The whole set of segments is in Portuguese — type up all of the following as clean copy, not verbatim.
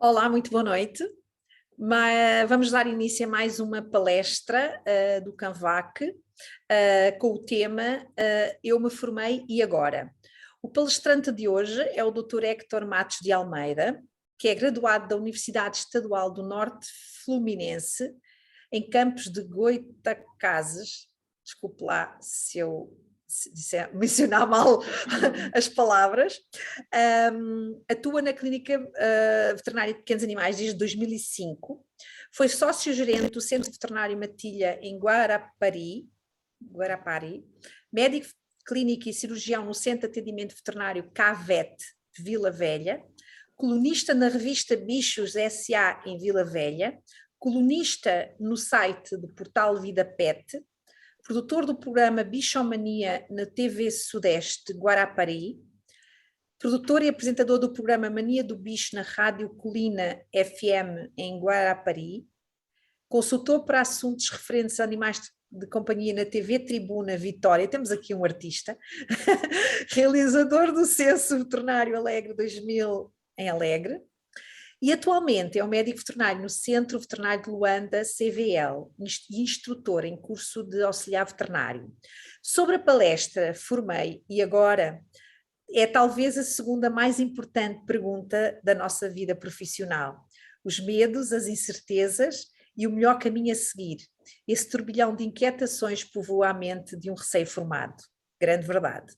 Olá, muito boa noite. Vamos dar início a mais uma palestra do CANVAC com o tema Eu me formei e agora? O palestrante de hoje é o Dr. Héctor Matos de Almeida, que é graduado da Universidade Estadual do Norte Fluminense, em campus de Goitacazes. Desculpe lá se eu mencionar mal as palavras. Atua na Clínica Veterinária de Pequenos Animais desde 2005. Foi sócio-gerente do Centro Veterinário Matilha em Guarapari, médico clínico e cirurgião no Centro de Atendimento Veterinário CAVET, Vila Velha, colunista na revista Bichos S.A. em Vila Velha, colunista no site do portal Vida Pet, produtor do programa Bichomania na TV Sudeste Guarapari, produtor e apresentador do programa Mania do Bicho na Rádio Colina FM em Guarapari, consultor para assuntos referentes a animais de companhia na TV Tribuna Vitória, temos aqui um artista, realizador do Censo Veterinário Alegre 2000 em Alegre, e atualmente é um médico veterinário no Centro Veterinário de Luanda, CVL, e instrutor em curso de auxiliar veterinário. Sobre a palestra Formei e agora, é talvez a segunda mais importante pergunta da nossa vida profissional. Os medos, as incertezas e o melhor caminho a seguir. Esse turbilhão de inquietações povoa a mente de um recém-formado. Grande verdade.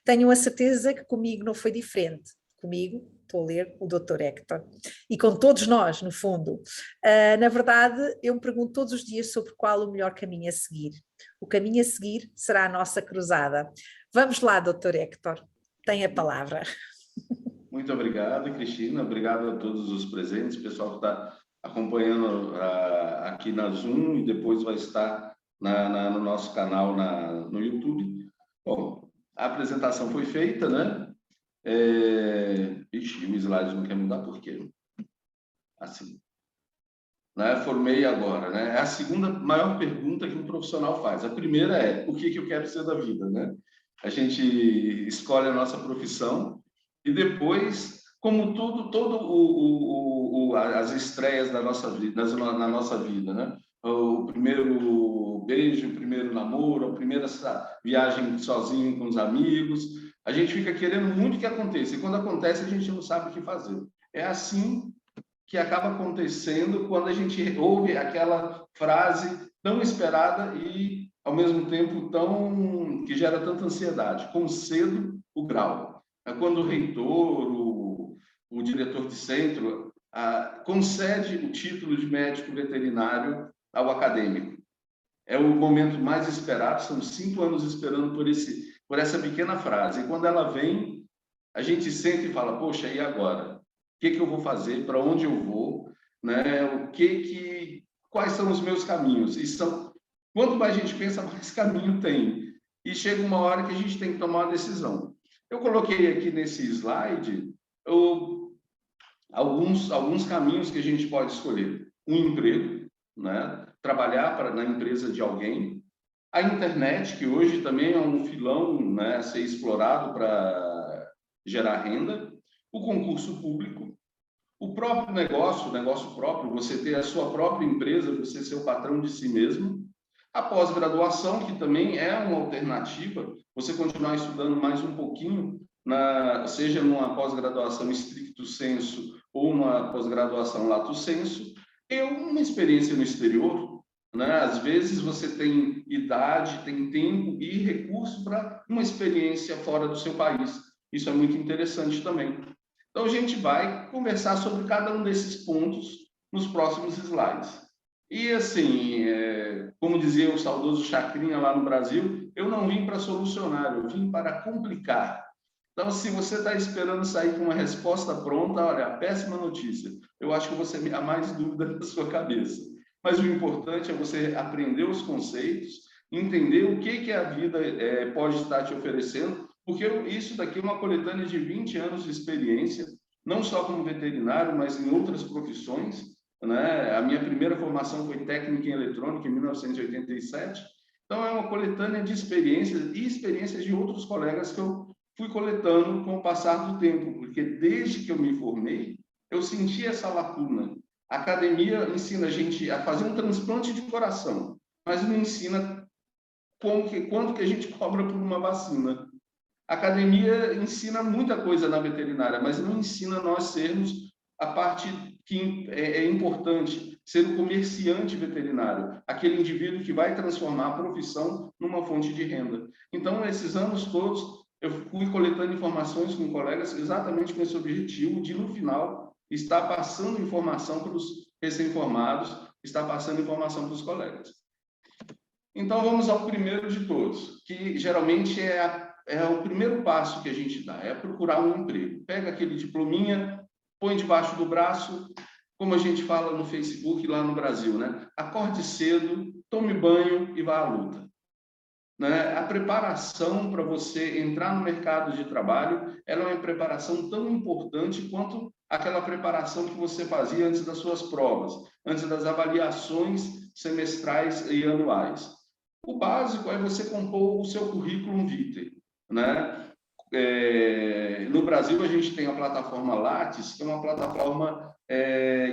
Tenho a certeza que comigo não foi diferente. Comigo, estou a ler o Dr. Héctor, e com todos nós, no fundo. Na verdade, eu me pergunto todos os dias sobre qual o melhor caminho a seguir. O caminho a seguir será a nossa cruzada. Vamos lá, Dr. Héctor, tem a palavra. Muito obrigado, Cristina. Obrigado a todos os presentes, pessoal que está acompanhando aqui na Zoom e depois vai estar no nosso canal no YouTube. Bom, a apresentação foi feita, né? Ixi, o slide não quer mudar por quê? Assim. Né? Formei agora, né? É a segunda maior pergunta que um profissional faz. A primeira é, o que eu quero ser da vida, né? A gente escolhe a nossa profissão e depois, como as estreias da nossa vida, na nossa vida, né? O primeiro beijo, o primeiro namoro, a primeira viagem sozinho com os amigos, a gente fica querendo muito que aconteça, e quando acontece a gente não sabe o que fazer. É assim que acaba acontecendo quando a gente ouve aquela frase tão esperada e, ao mesmo tempo, que gera tanta ansiedade. Concedo o grau. É quando o reitor, o diretor de centro, concede o título de médico veterinário ao acadêmico. É o momento mais esperado, são 5 anos esperando por essa pequena frase. E quando ela vem, a gente sente e fala, poxa, e agora? O que eu vou fazer? Para onde eu vou? Né? Quais são os meus caminhos? Quanto mais a gente pensa, mais caminho tem. E chega uma hora que a gente tem que tomar uma decisão. Eu coloquei aqui nesse slide alguns caminhos que a gente pode escolher. Um emprego, né? Trabalhar na empresa de alguém. A internet, que hoje também é um filão, né, a ser explorado para gerar renda. O concurso público, o próprio negócio, o negócio próprio, você ter a sua própria empresa, você ser o patrão de si mesmo. A pós-graduação, que também é uma alternativa, você continuar estudando mais um pouquinho, seja numa pós-graduação stricto sensu ou uma pós-graduação lato sensu, e uma experiência no exterior, né? Às vezes você tem idade, tem tempo e recurso para uma experiência fora do seu país. Isso é muito interessante também. Então, a gente vai conversar sobre cada um desses pontos nos próximos slides. E, assim, como dizia o saudoso Chacrinha lá no Brasil, eu não vim para solucionar, eu vim para complicar. Então, se você está esperando sair com uma resposta pronta, olha, péssima notícia. Eu acho que você há mais dúvida na sua cabeça. Mas o importante é você aprender os conceitos, entender o que a vida pode estar te oferecendo, porque isso daqui é uma coletânea de 20 anos de experiência, não só como veterinário, mas em outras profissões, né? A minha primeira formação foi técnica em eletrônica em 1987, então é uma coletânea de experiências e experiências de outros colegas que eu fui coletando com o passar do tempo, porque desde que eu me formei, eu senti essa lacuna. A academia ensina a gente a fazer um transplante de coração, mas não ensina quanto que a gente cobra por uma vacina. A academia ensina muita coisa na veterinária, mas não ensina nós sermos a parte que é importante, ser o comerciante veterinário, aquele indivíduo que vai transformar a profissão numa fonte de renda. Então, esses anos todos, eu fui coletando informações com colegas exatamente com esse objetivo de, no final, estar passando informação para os recém-formados, estar passando informação para os colegas. Então, vamos ao primeiro de todos, que geralmente é o primeiro passo que a gente dá, é procurar um emprego. Pega aquele diplominha, põe debaixo do braço, como a gente fala no Facebook lá no Brasil, né? Acorde cedo, tome banho e vá à luta. Né? A preparação para você entrar no mercado de trabalho, ela é uma preparação tão importante quanto aquela preparação que você fazia antes das suas provas, antes das avaliações semestrais e anuais. O básico é você compor o seu currículo vitae, né? No Brasil, a gente tem a plataforma Lattes, que é uma plataforma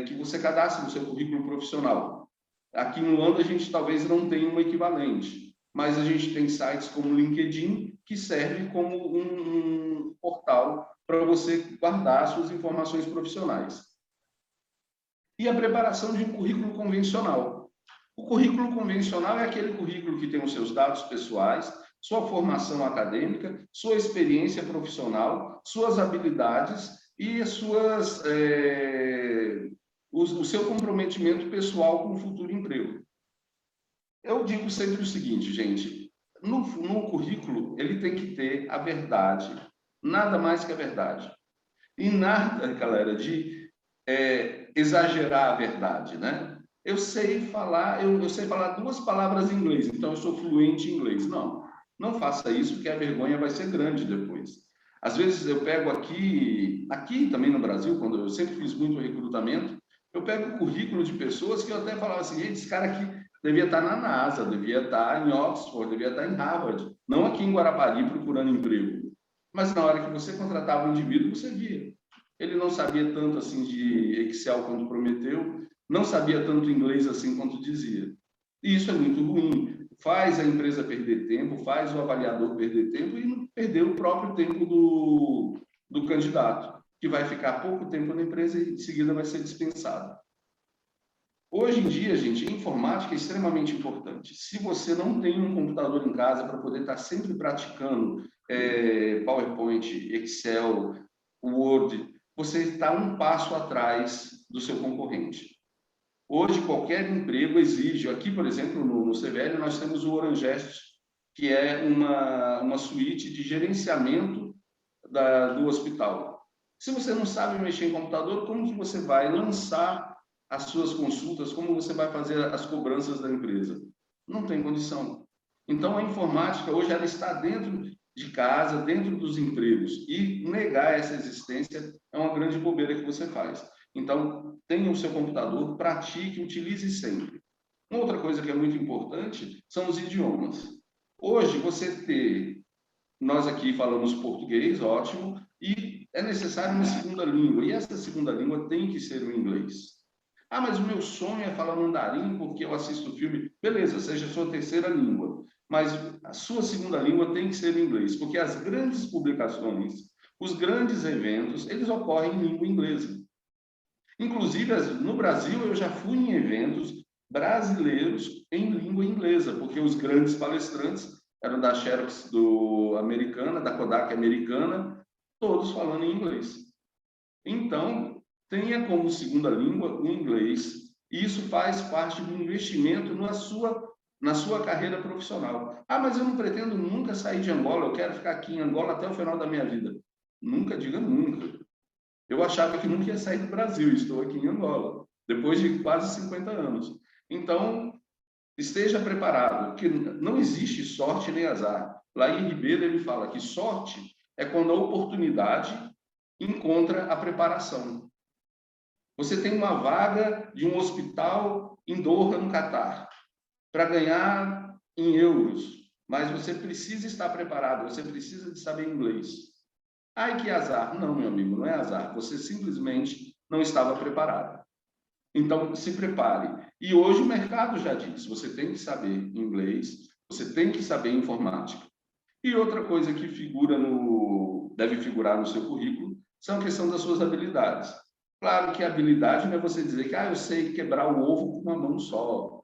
que você cadastra o seu currículo profissional. Aqui no Holanda, a gente talvez não tenha um equivalente, mas a gente tem sites como o LinkedIn, que serve como um portal para você guardar suas informações profissionais. E a preparação de um currículo convencional. O currículo convencional é aquele currículo que tem os seus dados pessoais, sua formação acadêmica, sua experiência profissional, suas habilidades e o seu comprometimento pessoal com o futuro emprego. Eu digo sempre o seguinte, gente, no currículo ele tem que ter a verdade, nada mais que a verdade. E nada, galera, de exagerar a verdade, né? Eu sei falar 2 palavras em inglês, então eu sou fluente em inglês. Não faça isso, que a vergonha vai ser grande depois. Às vezes eu pego aqui também no Brasil, quando eu sempre fiz muito recrutamento, eu pego o currículo de pessoas que eu até falava assim, gente, esse cara aqui devia estar na NASA, devia estar em Oxford, devia estar em Harvard, não aqui em Guarapari procurando emprego. Mas na hora que você contratava o indivíduo, você via. Ele não sabia tanto assim de Excel quanto prometeu, não sabia tanto inglês assim quanto dizia. E isso é muito ruim. Faz a empresa perder tempo, faz o avaliador perder tempo e perder o próprio tempo do candidato, que vai ficar pouco tempo na empresa e em seguida vai ser dispensado. Hoje em dia, gente, a informática é extremamente importante. Se você não tem um computador em casa para poder estar sempre praticando PowerPoint, Excel, Word, você está um passo atrás do seu concorrente. Hoje, qualquer emprego exige. Aqui, por exemplo, no CVL, nós temos o Orangest, que é uma suíte de gerenciamento do hospital. Se você não sabe mexer em computador, como que você vai lançar as suas consultas? Como você vai fazer as cobranças da empresa? Não tem condição. Então, a informática, hoje, ela está dentro de casa, dentro dos empregos. E negar essa existência é uma grande bobeira que você faz. Então, tenha o seu computador, pratique, utilize sempre. Uma outra coisa que é muito importante são os idiomas. Hoje, nós aqui falamos português, ótimo, e é necessário uma segunda língua. E essa segunda língua tem que ser o inglês. Ah, mas o meu sonho é falar mandarim porque eu assisto filme. Beleza, seja a sua terceira língua. Mas a sua segunda língua tem que ser o inglês, porque as grandes publicações, os grandes eventos, eles ocorrem em língua inglesa. Inclusive, no Brasil, eu já fui em eventos brasileiros em língua inglesa, porque os grandes palestrantes eram da Xerox americana, da Kodak americana, todos falando em inglês. Então, tenha como segunda língua o inglês. E isso faz parte do investimento na sua carreira profissional. Ah, mas eu não pretendo nunca sair de Angola, eu quero ficar aqui em Angola até o final da minha vida. Nunca diga nunca. Eu achava que nunca ia sair do Brasil, estou aqui em Angola, depois de quase 50 anos. Então, esteja preparado, porque não existe sorte nem azar. Laí Ribeiro, ele fala que sorte é quando a oportunidade encontra a preparação. Você tem uma vaga de um hospital em Doha, no Catar, para ganhar em euros, mas você precisa estar preparado, você precisa de saber inglês. Ai, que azar. Não, meu amigo, não é azar. Você simplesmente não estava preparado. Então, se prepare. E hoje o mercado já diz, você tem que saber inglês, você tem que saber informática. E outra coisa que deve figurar no seu currículo são a questão das suas habilidades. Claro que a habilidade não é você dizer que eu sei quebrar o ovo com uma mão só.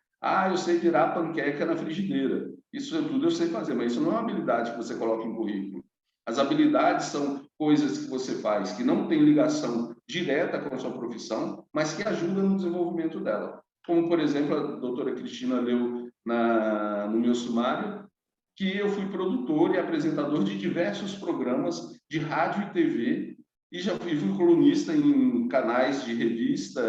Eu sei virar panqueca na frigideira. Isso tudo eu sei fazer, mas isso não é uma habilidade que você coloca em currículo. As habilidades são coisas que você faz que não tem ligação direta com a sua profissão, mas que ajudam no desenvolvimento dela. Como, por exemplo, a doutora Cristina leu no meu sumário, que eu fui produtor e apresentador de diversos programas de rádio e TV, e já fui colunista em canais de revista,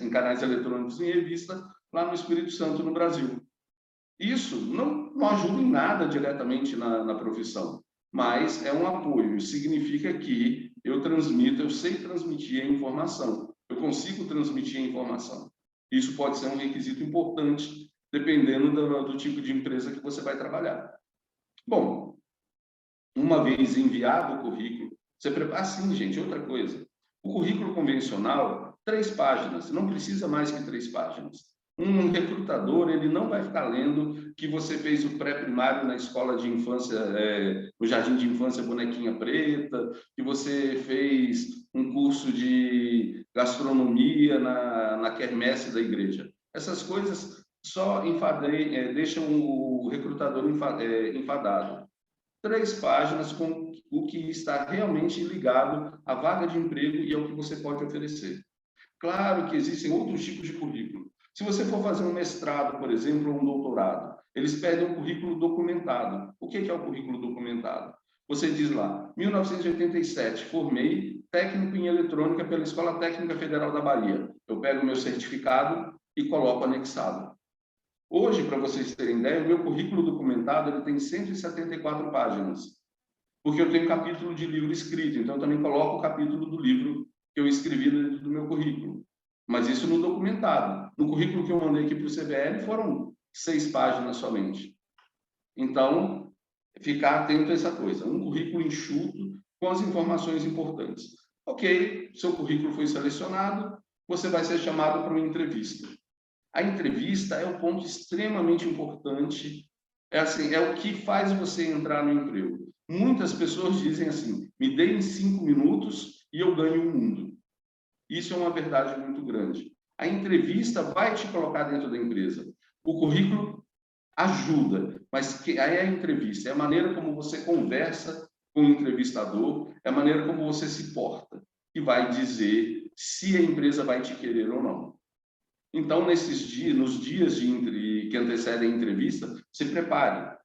em canais eletrônicos em revista, lá no Espírito Santo, no Brasil. Isso não ajuda em nada diretamente na profissão, mas é um apoio. Significa que eu sei transmitir a informação, eu consigo transmitir a informação. Isso pode ser um requisito importante, dependendo do tipo de empresa que você vai trabalhar. Bom, uma vez enviado o currículo, você prepara. Sim, gente, outra coisa. O currículo convencional, 3 páginas, não precisa mais que 3 páginas. Um recrutador, ele não vai ficar lendo que você fez o pré-primário na escola de infância, no jardim de infância Bonequinha Preta, que você fez um curso de gastronomia na quermesse da igreja. Essas coisas só deixam o recrutador enfadado. 3 páginas com o que está realmente ligado à vaga de emprego e ao que você pode oferecer. Claro que existem outros tipos de currículo. Se você for fazer um mestrado, por exemplo, ou um doutorado, eles pedem um currículo documentado. O que é o currículo documentado? Você diz lá, 1987, formei técnico em eletrônica pela Escola Técnica Federal da Bahia. Eu pego o meu certificado e coloco anexado. Hoje, para vocês terem ideia, o meu currículo documentado ele tem 174 páginas, porque eu tenho capítulo de livro escrito, então eu também coloco o capítulo do livro que eu escrevi dentro do meu currículo. Mas isso no documentado. No currículo que eu mandei aqui para o CBL foram 6 páginas somente. Então, ficar atento a essa coisa. Um currículo enxuto com as informações importantes. Ok, seu currículo foi selecionado, você vai ser chamado para uma entrevista. A entrevista é um ponto extremamente importante, é o que faz você entrar no emprego. Muitas pessoas dizem assim, me deem 5 minutos e eu ganho o mundo. Isso é uma verdade muito grande. A entrevista vai te colocar dentro da empresa. O currículo ajuda, mas aí é a entrevista, é a maneira como você conversa com o entrevistador, é a maneira como você se porta, que vai dizer se a empresa vai te querer ou não. Então, nos dias que antecedem a entrevista, se prepare.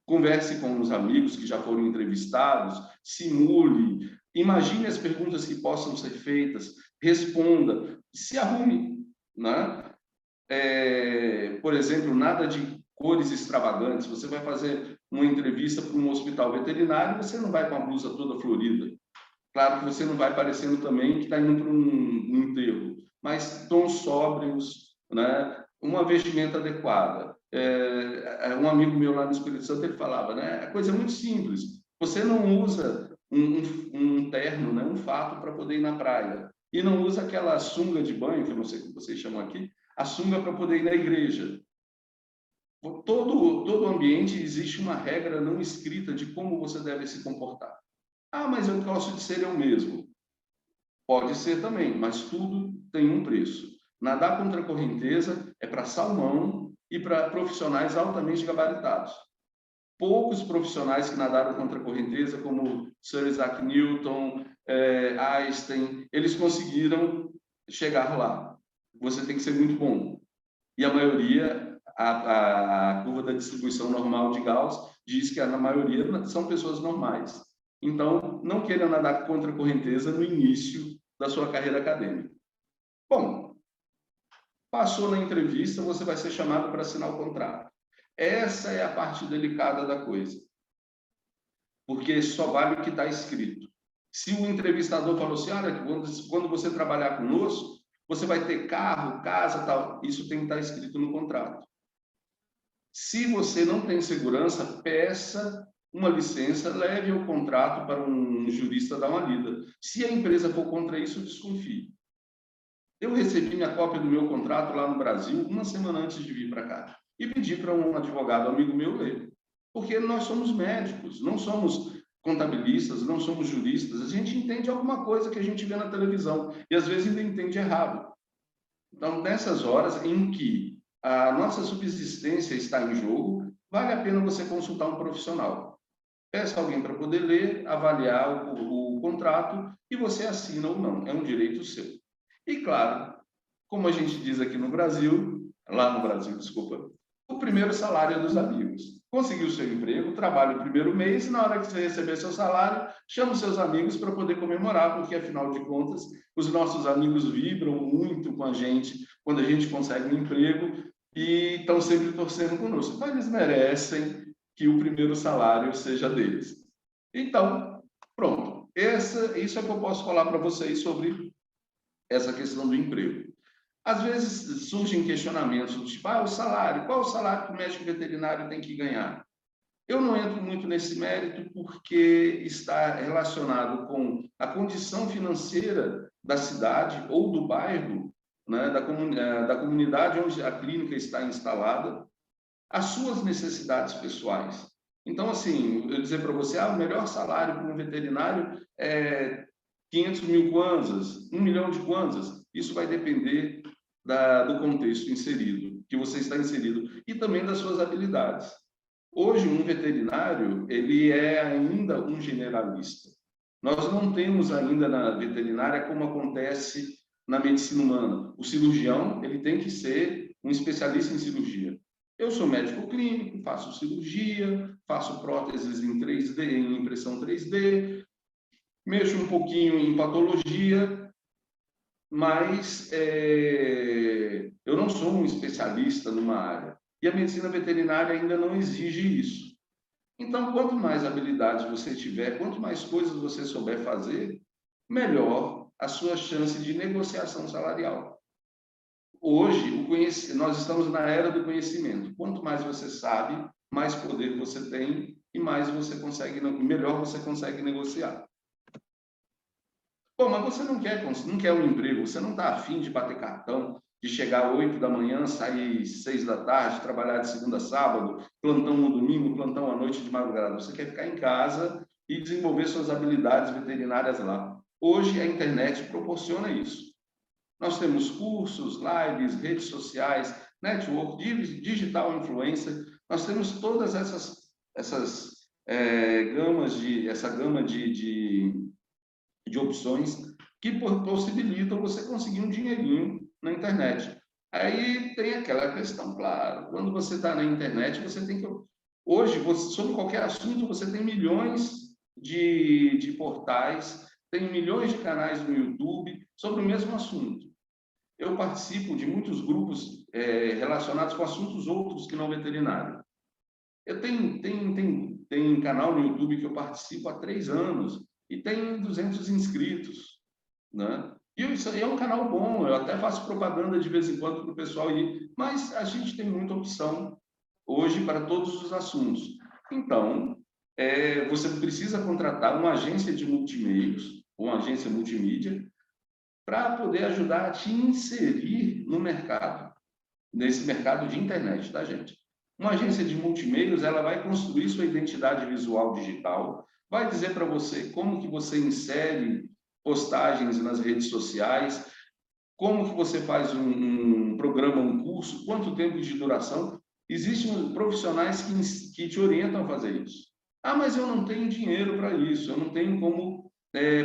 Converse com os amigos que já foram entrevistados, simule, imagine as perguntas que possam ser feitas, responda, se arrume, né? Por exemplo, nada de cores extravagantes. Você vai fazer uma entrevista para um hospital veterinário, você não vai com a blusa toda florida. Claro que você não vai parecendo também que está indo para um enterro, mas tons sóbrios, né? Uma vestimenta adequada. Um amigo meu lá no Espírito Santo, ele falava, né? A coisa é muito simples. Você não usa um terno, né? Um fato para poder ir na praia. E não usa aquela sunga de banho, que eu não sei como vocês chamam aqui, a sunga para poder ir na igreja. Todo ambiente existe uma regra não escrita de como você deve se comportar. Mas eu gosto de ser eu mesmo. Pode ser também, mas tudo tem um preço. Nadar contra a correnteza é para salmão e para profissionais altamente gabaritados. Poucos profissionais que nadaram contra a correnteza, como Sir Isaac Newton, Einstein, eles conseguiram chegar lá. Você tem que ser muito bom. E a maioria, a curva da distribuição normal de Gauss diz que na maioria são pessoas normais. Então, não queira nadar contra a correnteza no início da sua carreira acadêmica. Bom, passou na entrevista, você vai ser chamado para assinar o contrato. Essa é a parte delicada da coisa, porque só vale o que está escrito. Se o entrevistador falou assim, olha, quando você trabalhar conosco, você vai ter carro, casa, tal, isso tem que estar escrito no contrato. Se você não tem segurança, peça uma licença, leve o contrato para um jurista dar uma lida. Se a empresa for contra isso, desconfie. Eu recebi minha cópia do meu contrato lá no Brasil uma semana antes de vir para cá e pedi para um advogado amigo meu ler, porque nós somos médicos, não somos contabilistas, não somos juristas, a gente entende alguma coisa que a gente vê na televisão e às vezes ainda entende errado. Então, nessas horas em que a nossa subsistência está em jogo, vale a pena você consultar um profissional. Peça alguém para poder ler, avaliar o contrato e você assina ou não, é um direito seu. E claro, como a gente diz aqui no Brasil, lá no Brasil, desculpa, o primeiro salário é dos amigos. Conseguiu seu emprego, trabalha o primeiro mês e na hora que você receber seu salário, chama os seus amigos para poder comemorar, porque afinal de contas, os nossos amigos vibram muito com a gente quando a gente consegue um emprego e estão sempre torcendo conosco. Mas eles merecem que o primeiro salário seja deles. Então, pronto. Isso é que eu posso falar para vocês sobre essa questão do emprego. Às vezes surgem questionamentos do tipo, o salário, qual o salário que o médico veterinário tem que ganhar? Eu não entro muito nesse mérito porque está relacionado com a condição financeira da cidade ou do bairro, né, da comunidade onde a clínica está instalada, as suas necessidades pessoais. Então, assim, eu dizer para você, o melhor salário para um veterinário é 500 mil kwanzas, 1 milhão de kwanzas. Isso vai depender do contexto inserido, que você está inserido, e também das suas habilidades. Hoje, um veterinário, ele é ainda um generalista. Nós não temos ainda na veterinária como acontece na medicina humana. O cirurgião, ele tem que ser um especialista em cirurgia. Eu sou médico clínico, faço cirurgia, faço próteses em 3D, em impressão 3D, mexo um pouquinho em patologia, mas eu não sou um especialista numa área. E a medicina veterinária ainda não exige isso. Então, quanto mais habilidades você tiver, quanto mais coisas você souber fazer, melhor a sua chance de negociação salarial. Hoje, nós estamos na era do conhecimento. Quanto mais você sabe, mais poder você tem e mais você consegue, melhor você consegue negociar. Bom, mas você não quer um emprego, você não está afim de bater cartão, de chegar às 8 da manhã, sair 6 da tarde, trabalhar de segunda a sábado, plantão no domingo, plantão à noite de madrugada. Você quer ficar em casa e desenvolver suas habilidades veterinárias lá. Hoje, a internet proporciona isso. Nós temos cursos, lives, redes sociais, network, digital influencer. Nós temos todas essa gama de opções que possibilitam você conseguir um dinheirinho na internet. Aí tem aquela questão, claro, quando você está na internet, você tem que... Hoje, sobre qualquer assunto, você tem milhões de portais, tem milhões de canais no YouTube sobre o mesmo assunto. Eu participo de muitos grupos relacionados com assuntos outros que não veterinário. Eu tenho canal no YouTube que eu participo há 3 anos e tem 200 inscritos, né? E isso aí é um canal bom, eu até faço propaganda de vez em quando para o pessoal ir, mas a gente tem muita opção hoje para todos os assuntos. Então, você precisa contratar uma agência de multimeios, uma agência multimídia, para poder ajudar a te inserir no mercado, nesse mercado de internet, tá, gente? Uma agência de multimeios, ela vai construir sua identidade visual digital, vai dizer para você como que você insere postagens nas redes sociais, como que você faz um programa, um curso, quanto tempo de duração. Existem profissionais que te orientam a fazer isso. Mas eu não tenho dinheiro para isso, eu não tenho como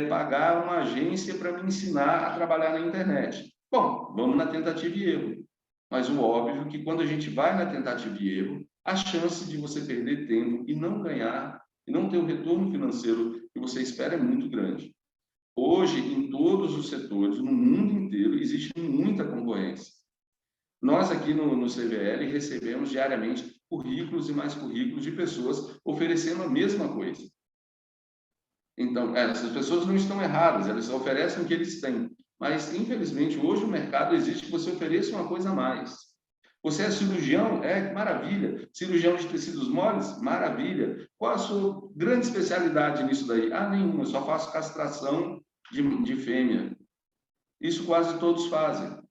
pagar uma agência para me ensinar a trabalhar na internet. Bom, vamos na tentativa e erro. Mas o óbvio é que quando a gente vai na tentativa e erro, a chance de você perder tempo e não ganhar, e não ter o retorno financeiro que você espera é muito grande. Hoje, em todos os setores, no mundo inteiro, existe muita concorrência. Nós aqui no CVL recebemos diariamente currículos e mais currículos de pessoas oferecendo a mesma coisa. Então, essas pessoas não estão erradas, elas oferecem o que eles têm. Mas, infelizmente, hoje o mercado exige que você ofereça uma coisa a mais. Você é cirurgião? Maravilha. Cirurgião de tecidos moles? Maravilha. Qual a sua grande especialidade nisso daí? Nenhuma, eu só faço castração de fêmea. Isso quase todos fazem.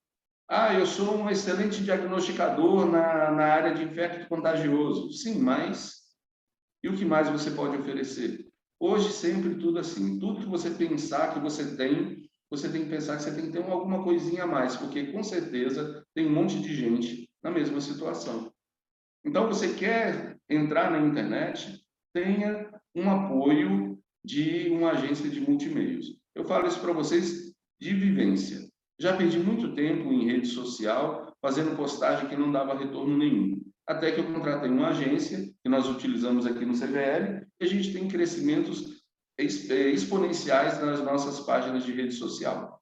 Ah, eu sou um excelente diagnosticador na área de infecto contagioso. Sim, mas e o que mais você pode oferecer? Hoje, sempre tudo assim. Tudo que você pensar que você tem que pensar que você tem que ter alguma coisinha a mais, porque com certeza tem um monte de gente na mesma situação. Então, você quer entrar na internet, tenha um apoio de uma agência de multimeios. Eu falo isso para vocês de vivência. Já perdi muito tempo em rede social fazendo postagem que não dava retorno nenhum. Até que eu contratei uma agência, que nós utilizamos aqui no CVL, e a gente tem crescimentos exponenciais nas nossas páginas de rede social.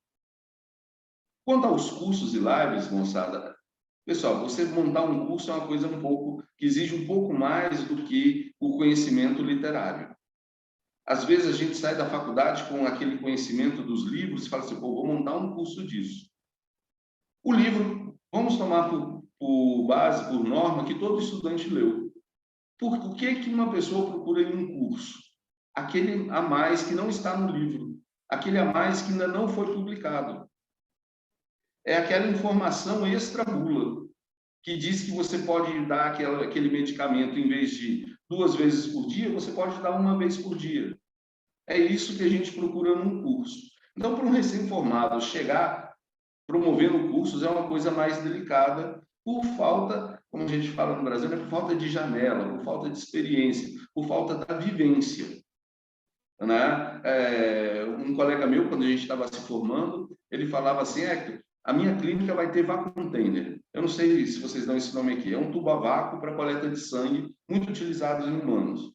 Quanto aos cursos e lives, moçada, pessoal, você montar um curso é uma coisa que exige um pouco mais do que o conhecimento literário. Às vezes a gente sai da faculdade com aquele conhecimento dos livros e fala assim, pô, vou montar um curso disso. O livro, vamos tomar por base, por norma, que todo estudante leu. Por que uma pessoa procura em um curso? Aquele a mais que não está no livro, aquele a mais que ainda não foi publicado. É aquela informação extra-bula, que diz que você pode dar aquele medicamento, em vez de 2 vezes por dia, você pode dar 1 vez por dia. É isso que a gente procura num curso. Então, para um recém-formado chegar promovendo cursos é uma coisa mais delicada, por falta, como a gente fala no Brasil, por falta de janela, por falta de experiência, por falta da vivência. Né? Um colega meu, quando a gente estava se formando, ele falava assim, Hector, a minha clínica vai ter vacuum container. Eu não sei se vocês dão esse nome aqui. É um tubo a vácuo para coleta de sangue, muito utilizado em humanos.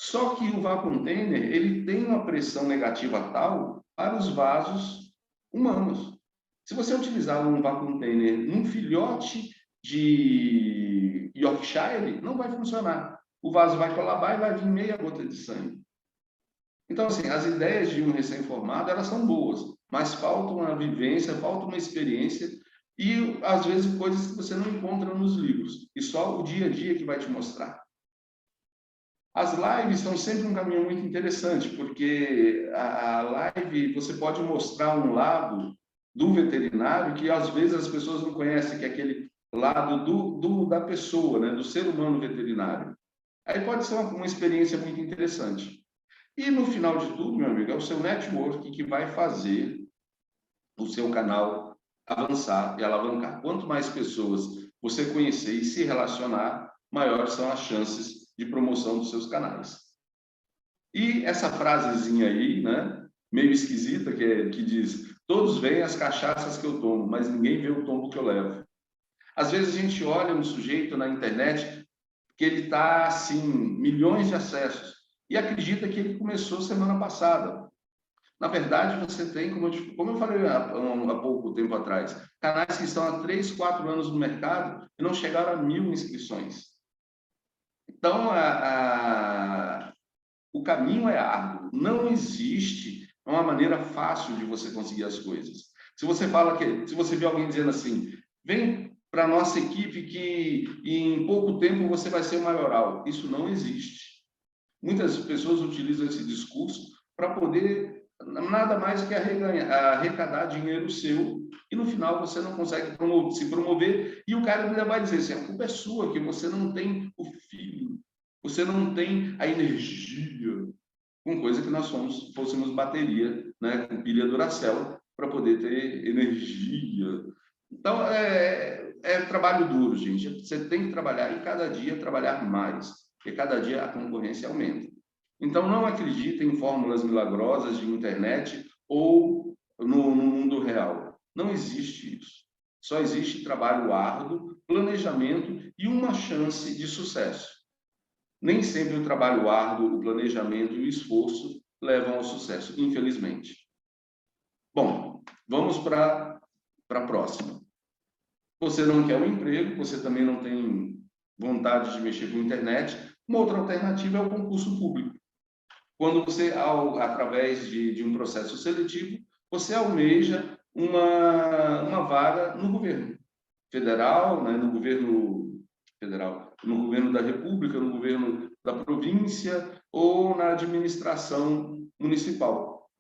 Só que o vacuum container, ele tem uma pressão negativa tal para os vasos humanos. Se você utilizar um vacuum container num filhote de Yorkshire, não vai funcionar. O vaso vai colabar e vai vir meia gota de sangue. Então, assim, as ideias de um recém-formado, elas são boas, mas falta uma vivência, falta uma experiência e, às vezes, coisas que você não encontra nos livros. E só o dia a dia que vai te mostrar. As lives são sempre um caminho muito interessante, porque a live, você pode mostrar um lado do veterinário que, às vezes, as pessoas não conhecem, que é aquele lado da pessoa, né? Do ser humano veterinário. Aí pode ser uma experiência muito interessante. E no final de tudo, meu amigo, é o seu network que vai fazer o seu canal avançar e alavancar. Quanto mais pessoas você conhecer e se relacionar, maiores são as chances de promoção dos seus canais. E essa frasezinha aí, né, meio esquisita, que diz, todos veem as cachaças que eu tomo, mas ninguém vê o tombo que eu levo. Às vezes a gente olha um sujeito na internet que ele está, assim, milhões de acessos, e acredita que ele começou semana passada. Na verdade, você tem, como eu falei há pouco tempo atrás, canais que estão há 3, 4 anos no mercado e não chegaram a 1.000 inscrições. Então, o caminho é árduo. Não existe uma maneira fácil de você conseguir as coisas. Se você vê alguém dizendo assim, vem para a nossa equipe que em pouco tempo você vai ser o maioral. Isso não existe. Muitas pessoas utilizam esse discurso para poder nada mais que arrecadar dinheiro seu e no final você não consegue se promover e o cara ainda vai dizer assim, a culpa é sua, que você não tem o feeling, você não tem a energia, com coisa que nós fôssemos bateria, né, com pilha Duracell, para poder ter energia. Então, é trabalho duro, gente. Você tem que trabalhar e cada dia trabalhar mais, porque cada dia a concorrência aumenta. Então, não acredite em fórmulas milagrosas de internet ou no mundo real. Não existe isso. Só existe trabalho árduo, planejamento e uma chance de sucesso. Nem sempre o trabalho árduo, o planejamento e o esforço levam ao sucesso, infelizmente. Bom, vamos para a próxima. Você não quer um emprego, você também não tem vontade de mexer com a internet. Uma outra alternativa é o concurso público. Quando você, através de um processo seletivo, você almeja uma vaga no governo federal, né, no governo federal, no governo da República, no governo da província ou na administração municipal.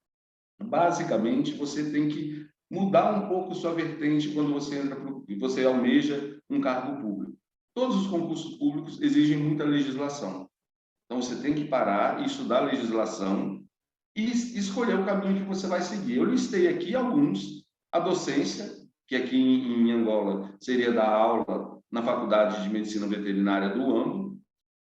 Basicamente, você tem que mudar um pouco sua vertente quando você entra e você almeja um cargo público. Todos os concursos públicos exigem muita legislação. Então, você tem que parar e estudar a legislação e escolher o caminho que você vai seguir. Eu listei aqui alguns. A docência, que aqui em Angola seria dar aula na Faculdade de Medicina Veterinária do UAMB.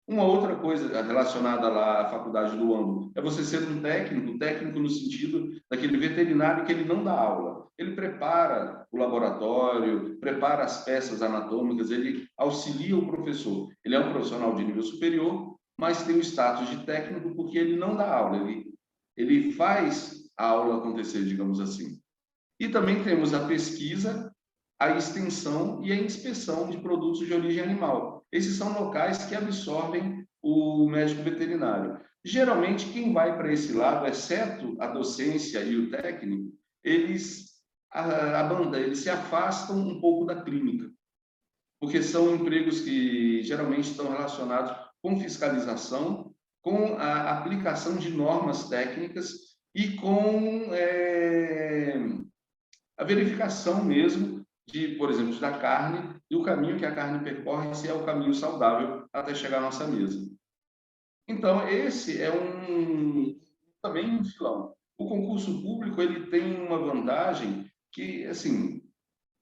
Uma outra coisa relacionada lá à Faculdade do UAMB é você ser um técnico no sentido daquele veterinário que ele não dá aula. Ele prepara o laboratório, prepara as peças anatômicas, ele auxilia o professor. Ele é um profissional de nível superior, mas tem o status de técnico porque ele não dá aula, ele faz a aula acontecer, digamos assim. E também temos a pesquisa, a extensão e a inspeção de produtos de origem animal. Esses são locais que absorvem o médico veterinário. Geralmente, quem vai para esse lado, exceto a docência e o técnico, eles se afastam um pouco da clínica, porque são empregos que geralmente estão relacionados com fiscalização, com a aplicação de normas técnicas e com a verificação mesmo de, por exemplo, da carne e o caminho que a carne percorre, se é o caminho saudável até chegar à nossa mesa. Então, esse é também um filão. O concurso público ele tem uma vantagem que, assim,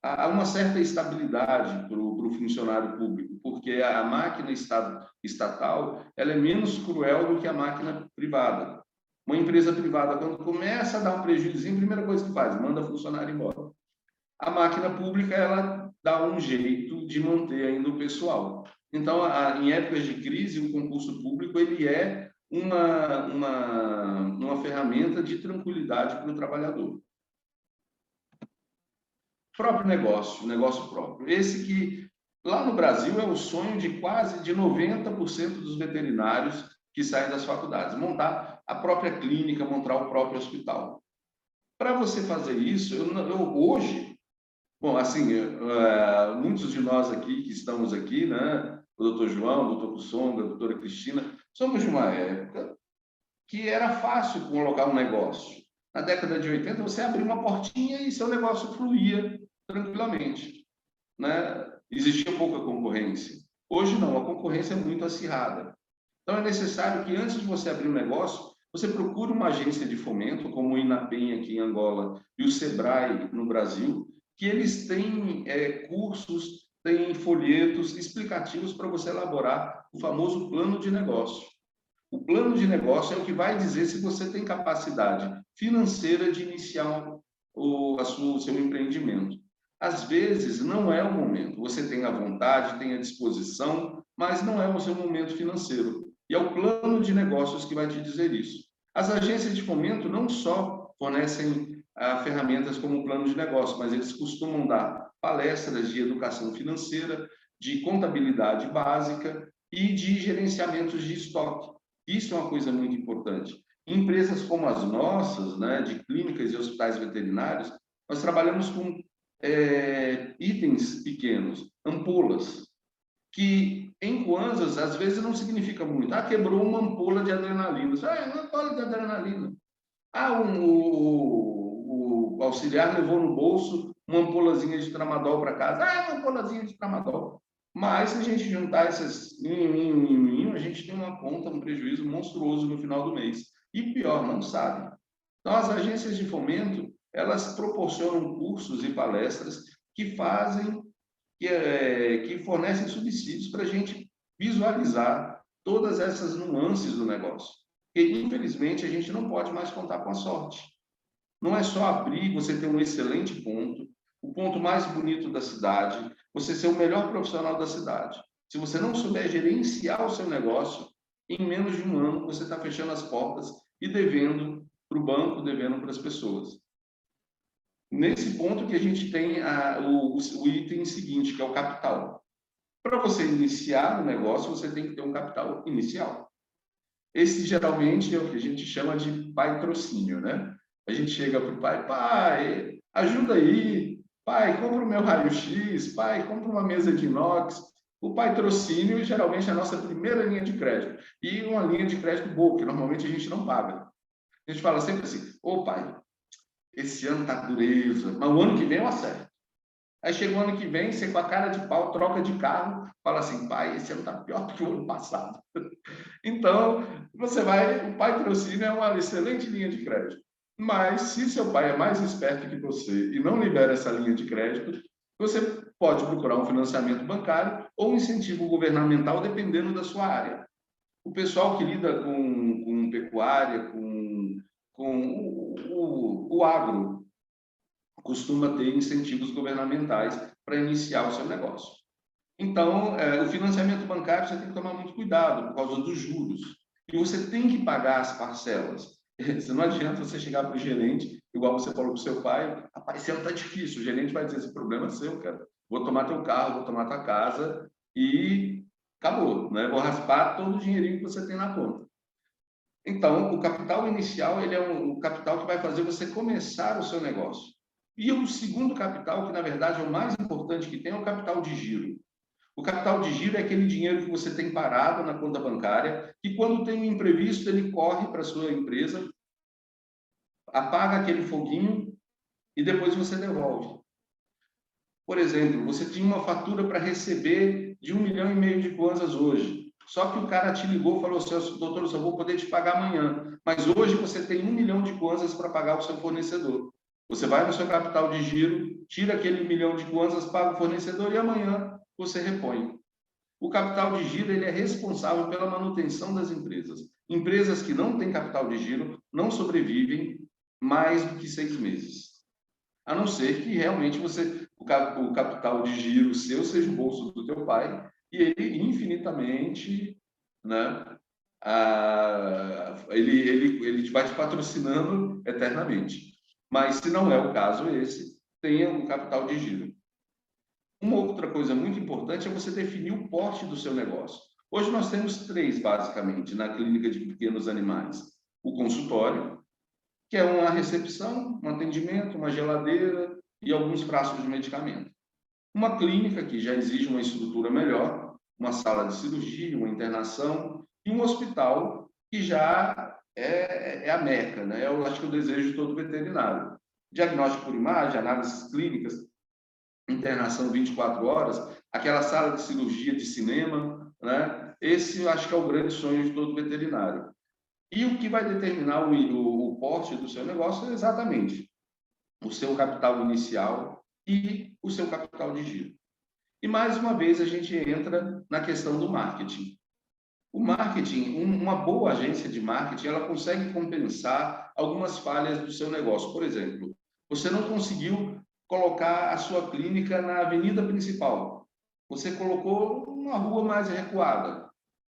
há uma certa estabilidade para o funcionário público, porque a máquina estatal ela é menos cruel do que a máquina privada. Uma empresa privada, quando começa a dar um prejuízo, a primeira coisa que faz, manda funcionário embora. A máquina pública, ela dá um jeito de manter ainda o pessoal. Então, em épocas de crise, o concurso público ele é uma ferramenta de tranquilidade para o trabalhador. Próprio negócio próprio. Esse que, lá no Brasil, é o sonho de quase de 90% dos veterinários que saem das faculdades. Montar a própria clínica, montar o próprio hospital. Para você fazer isso, hoje, bom, assim, muitos de nós aqui, que estamos aqui, né, o doutor João, o doutor Kussonga, a doutora Cristina, somos de uma época que era fácil colocar um negócio. Na década de 80, você abria uma portinha e seu negócio fluía tranquilamente, né? Existia pouca concorrência. Hoje não, a concorrência é muito acirrada. Então é necessário que antes de você abrir um negócio, você procure uma agência de fomento, como o INAPEM aqui em Angola e o SEBRAE no Brasil, que eles têm cursos, têm folhetos explicativos para você elaborar o famoso plano de negócio. O plano de negócio é o que vai dizer se você tem capacidade financeira de iniciar o seu empreendimento. Às vezes, não é o momento. Você tem a vontade, tem a disposição, mas não é o seu momento financeiro. E é o plano de negócios que vai te dizer isso. As agências de fomento não só fornecem ferramentas como o plano de negócio, mas eles costumam dar palestras de educação financeira, de contabilidade básica e de gerenciamentos de estoque. Isso é uma coisa muito importante. Em empresas como as nossas, né, de clínicas e hospitais veterinários, nós trabalhamos com itens pequenos, ampolas, que em Kwanzas, às vezes, não significa muito. Quebrou uma ampola de adrenalina. Uma ampola de adrenalina. O auxiliar levou no bolso uma ampolazinha de tramadol para casa. Uma ampolazinha de tramadol. Mas, se a gente juntar essas a gente tem uma conta, um prejuízo monstruoso no final do mês. E pior, não sabe. Então, as agências de fomento, elas proporcionam cursos e palestras que fornecem subsídios para a gente visualizar todas essas nuances do negócio. Porque, infelizmente, a gente não pode mais contar com a sorte. Não é só abrir, você ter um excelente ponto, o ponto mais bonito da cidade, você ser o melhor profissional da cidade. Se você não souber gerenciar o seu negócio, em menos de um ano você está fechando as portas e devendo para o banco, devendo para as pessoas. Nesse ponto que a gente tem o item seguinte, que é o capital. Para você iniciar o negócio, você tem que ter um capital inicial. Esse geralmente é o que a gente chama de patrocínio, né? A gente chega para o pai, ajuda aí, pai, compra o meu raio-x, pai, compra uma mesa de inox. O patrocínio geralmente é a nossa primeira linha de crédito. E uma linha de crédito boa, que normalmente a gente não paga. A gente fala sempre assim, pai, esse ano tá dureza, mas o ano que vem eu acerto. Aí chega o ano que vem, você com a cara de pau, troca de carro, fala assim, pai, esse ano tá pior do que o ano passado. Então, o pai patrocínio é uma excelente linha de crédito. Mas, se seu pai é mais esperto que você e não libera essa linha de crédito, você pode procurar um financiamento bancário ou um incentivo governamental, dependendo da sua área. O pessoal que lida com pecuária, com o agro, costuma ter incentivos governamentais para iniciar o seu negócio. Então, o financiamento bancário você tem que tomar muito cuidado por causa dos juros. E você tem que pagar as parcelas. Você não adianta você chegar para o gerente, igual você falou para o seu pai, rapaz, esse ano está difícil. O gerente vai dizer, esse problema é seu, cara. Vou tomar teu carro, vou tomar tua casa e acabou, né? Vou raspar todo o dinheirinho que você tem na conta. Então, o capital inicial, ele é o capital que vai fazer você começar o seu negócio. E o segundo capital, que na verdade é o mais importante que tem, é o capital de giro. O capital de giro é aquele dinheiro que você tem parado na conta bancária, que quando tem um imprevisto, ele corre para a sua empresa, apaga aquele foguinho e depois você devolve. Por exemplo, você tinha uma fatura para receber de 1,5 milhão de kwanzas hoje. Só que o cara te ligou e falou assim, doutor, eu só vou poder te pagar amanhã. Mas hoje você tem 1 milhão de kwanzas para pagar o seu fornecedor. Você vai no seu capital de giro, tira aquele 1 milhão de kwanzas, paga o fornecedor e amanhã você repõe. O capital de giro ele é responsável pela manutenção das empresas. Empresas que não têm capital de giro não sobrevivem mais do que 6 meses. A não ser que realmente o capital de giro seu seja o bolso do teu pai e ele infinitamente, né, ele vai te patrocinando eternamente. Mas se não é o caso esse, tenha um capital de giro. Uma outra coisa muito importante é você definir o porte do seu negócio. Hoje nós temos 3, basicamente, na clínica de pequenos animais. O consultório, que é uma recepção, um atendimento, uma geladeira e alguns frascos de medicamento. Uma clínica, que já exige uma estrutura melhor, uma sala de cirurgia, uma internação, e um hospital, que já é a meca, né? Eu acho que o desejo de todo veterinário. Diagnóstico por imagem, análises clínicas, internação 24 horas, aquela sala de cirurgia de cinema, né? Esse eu acho que é o grande sonho de todo veterinário. E o que vai determinar o porte do seu negócio é exatamente o seu capital inicial e o seu capital de giro. E mais uma vez a gente entra na questão do marketing. O marketing, uma boa agência de marketing, ela consegue compensar algumas falhas do seu negócio. Por exemplo, você não conseguiu colocar a sua clínica na avenida principal. Você colocou uma rua mais recuada.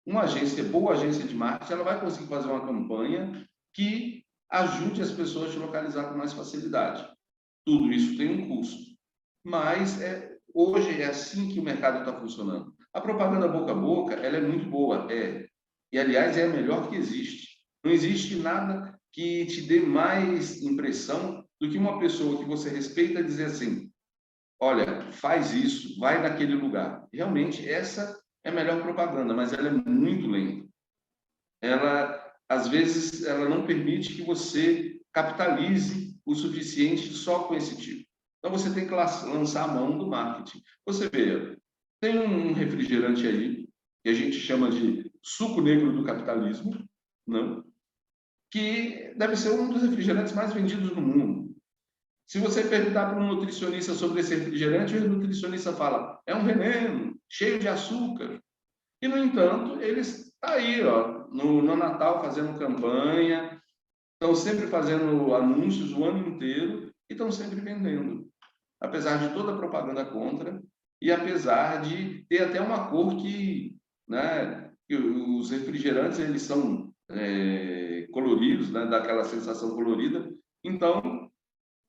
Uma boa agência de marketing, ela vai conseguir fazer uma campanha que ajude as pessoas a te localizar com mais facilidade. Tudo isso tem um custo. Mas hoje é assim que o mercado está funcionando. A propaganda boca a boca, ela é muito boa, e aliás é a melhor que existe. Não existe nada que te dê mais impressão do que uma pessoa que você respeita dizer assim, olha, faz isso, vai naquele lugar. Realmente, essa é a melhor propaganda, mas ela é muito lenta. Às vezes, ela não permite que você capitalize o suficiente só com esse tipo. Então, você tem que lançar a mão do marketing. Você vê, tem um refrigerante aí, que a gente chama de suco negro do capitalismo, não? Que deve ser um dos refrigerantes mais vendidos no mundo. Se você perguntar para um nutricionista sobre esse refrigerante, o nutricionista fala, é um veneno, cheio de açúcar. E, no entanto, eles estão aí, ó, no Natal, fazendo campanha, estão sempre fazendo anúncios o ano inteiro e estão sempre vendendo. Apesar de toda a propaganda contra e apesar de ter até uma cor que, né, que os refrigerantes, eles são coloridos, né, dá aquela sensação colorida. Então,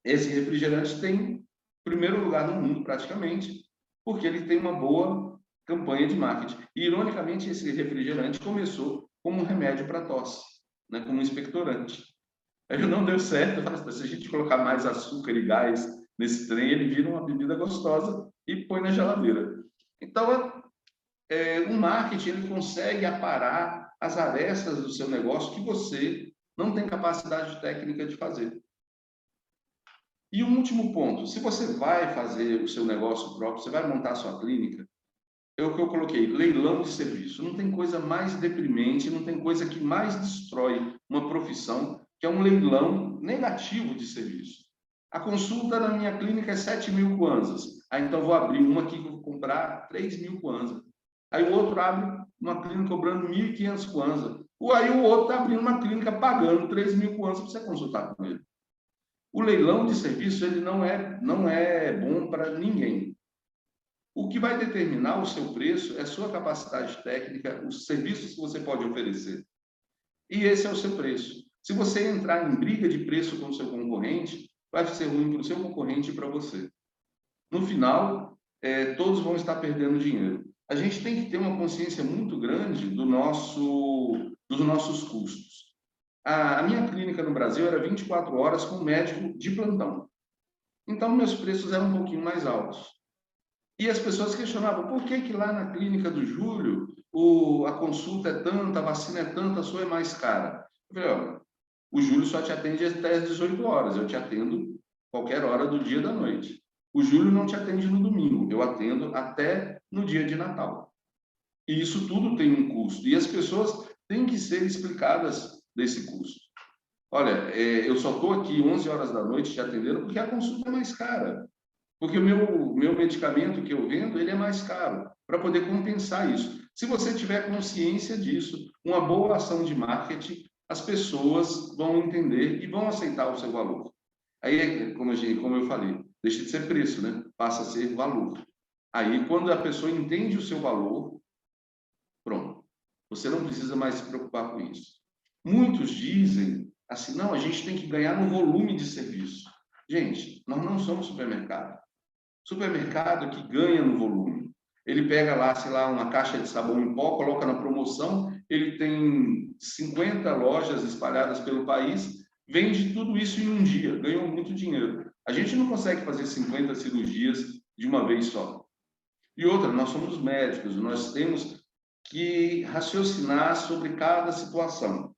esse refrigerante tem primeiro lugar no mundo, praticamente, porque ele tem uma boa campanha de marketing. E, ironicamente, esse refrigerante começou como um remédio para tosse, né, como um expectorante. Aí não deu certo, se a gente colocar mais açúcar e gás nesse trem, ele vira uma bebida gostosa e põe na geladeira. Então, o marketing ele consegue aparar as arestas do seu negócio que você não tem capacidade técnica de fazer. E um último ponto, se você vai fazer o seu negócio próprio, você vai montar a sua clínica, é o que eu coloquei, leilão de serviço. Não tem coisa mais deprimente, não tem coisa que mais destrói uma profissão, que é um leilão negativo de serviço. A consulta na minha clínica é 7.000 kwanzas. Aí, então, vou abrir uma aqui que eu vou comprar 3.000 kwanzas. Aí, o outro abre uma clínica cobrando 1.500 kwanzas. Aí, o outro está abrindo uma clínica pagando 3.000 kwanzas para você consultar com ele. O leilão de serviço, ele não é bom para ninguém. O que vai determinar o seu preço é a sua capacidade técnica, os serviços que você pode oferecer. E esse é o seu preço. Se você entrar em briga de preço com o seu concorrente, vai ser ruim para o seu concorrente e para você. No final, todos vão estar perdendo dinheiro. A gente tem que ter uma consciência muito grande dos nossos custos. A minha clínica no Brasil era 24 horas com médico de plantão. Então, meus preços eram um pouquinho mais altos. E as pessoas questionavam, por que lá na clínica do Júlio a consulta é tanta, a vacina é tanta, a sua é mais cara? Eu falei, olha, o Júlio só te atende até às 18 horas, eu te atendo qualquer hora do dia e da noite. O Júlio não te atende no domingo, eu atendo até no dia de Natal. E isso tudo tem um custo, e as pessoas têm que ser explicadas desse custo. Olha, eu só estou aqui 11 horas da noite te atendendo porque a consulta é mais cara. Porque o meu medicamento que eu vendo, ele é mais caro, para poder compensar isso. Se você tiver consciência disso, uma boa ação de marketing, as pessoas vão entender e vão aceitar o seu valor. Aí, como eu falei, deixa de ser preço, né? Passa a ser valor. Aí, quando a pessoa entende o seu valor, pronto. Você não precisa mais se preocupar com isso. Muitos dizem assim, não, a gente tem que ganhar no volume de serviço. Gente, nós não somos supermercado. Supermercado que ganha no volume. Ele pega lá, sei lá, uma caixa de sabão em pó, coloca na promoção, ele tem 50 lojas espalhadas pelo país, vende tudo isso em um dia, ganhou muito dinheiro. A gente não consegue fazer 50 cirurgias de uma vez só. E outra, nós somos médicos, nós temos que raciocinar sobre cada situação.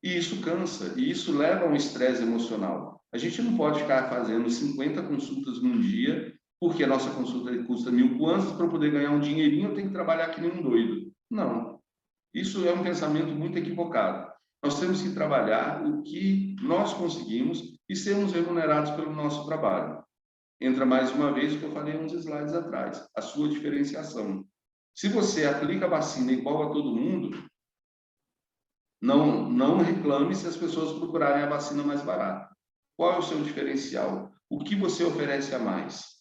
E isso cansa, e isso leva a um estresse emocional. A gente não pode ficar fazendo 50 consultas num dia, porque a nossa consulta custa 1.000 kwanzas, para poder ganhar um dinheirinho, eu tenho que trabalhar que nem um doido. Não. Isso é um pensamento muito equivocado. Nós temos que trabalhar o que nós conseguimos e sermos remunerados pelo nosso trabalho. Entra mais uma vez o que eu falei uns slides atrás, a sua diferenciação. Se você aplica a vacina igual a todo mundo, não reclame se as pessoas procurarem a vacina mais barata. Qual é o seu diferencial? O que você oferece a mais?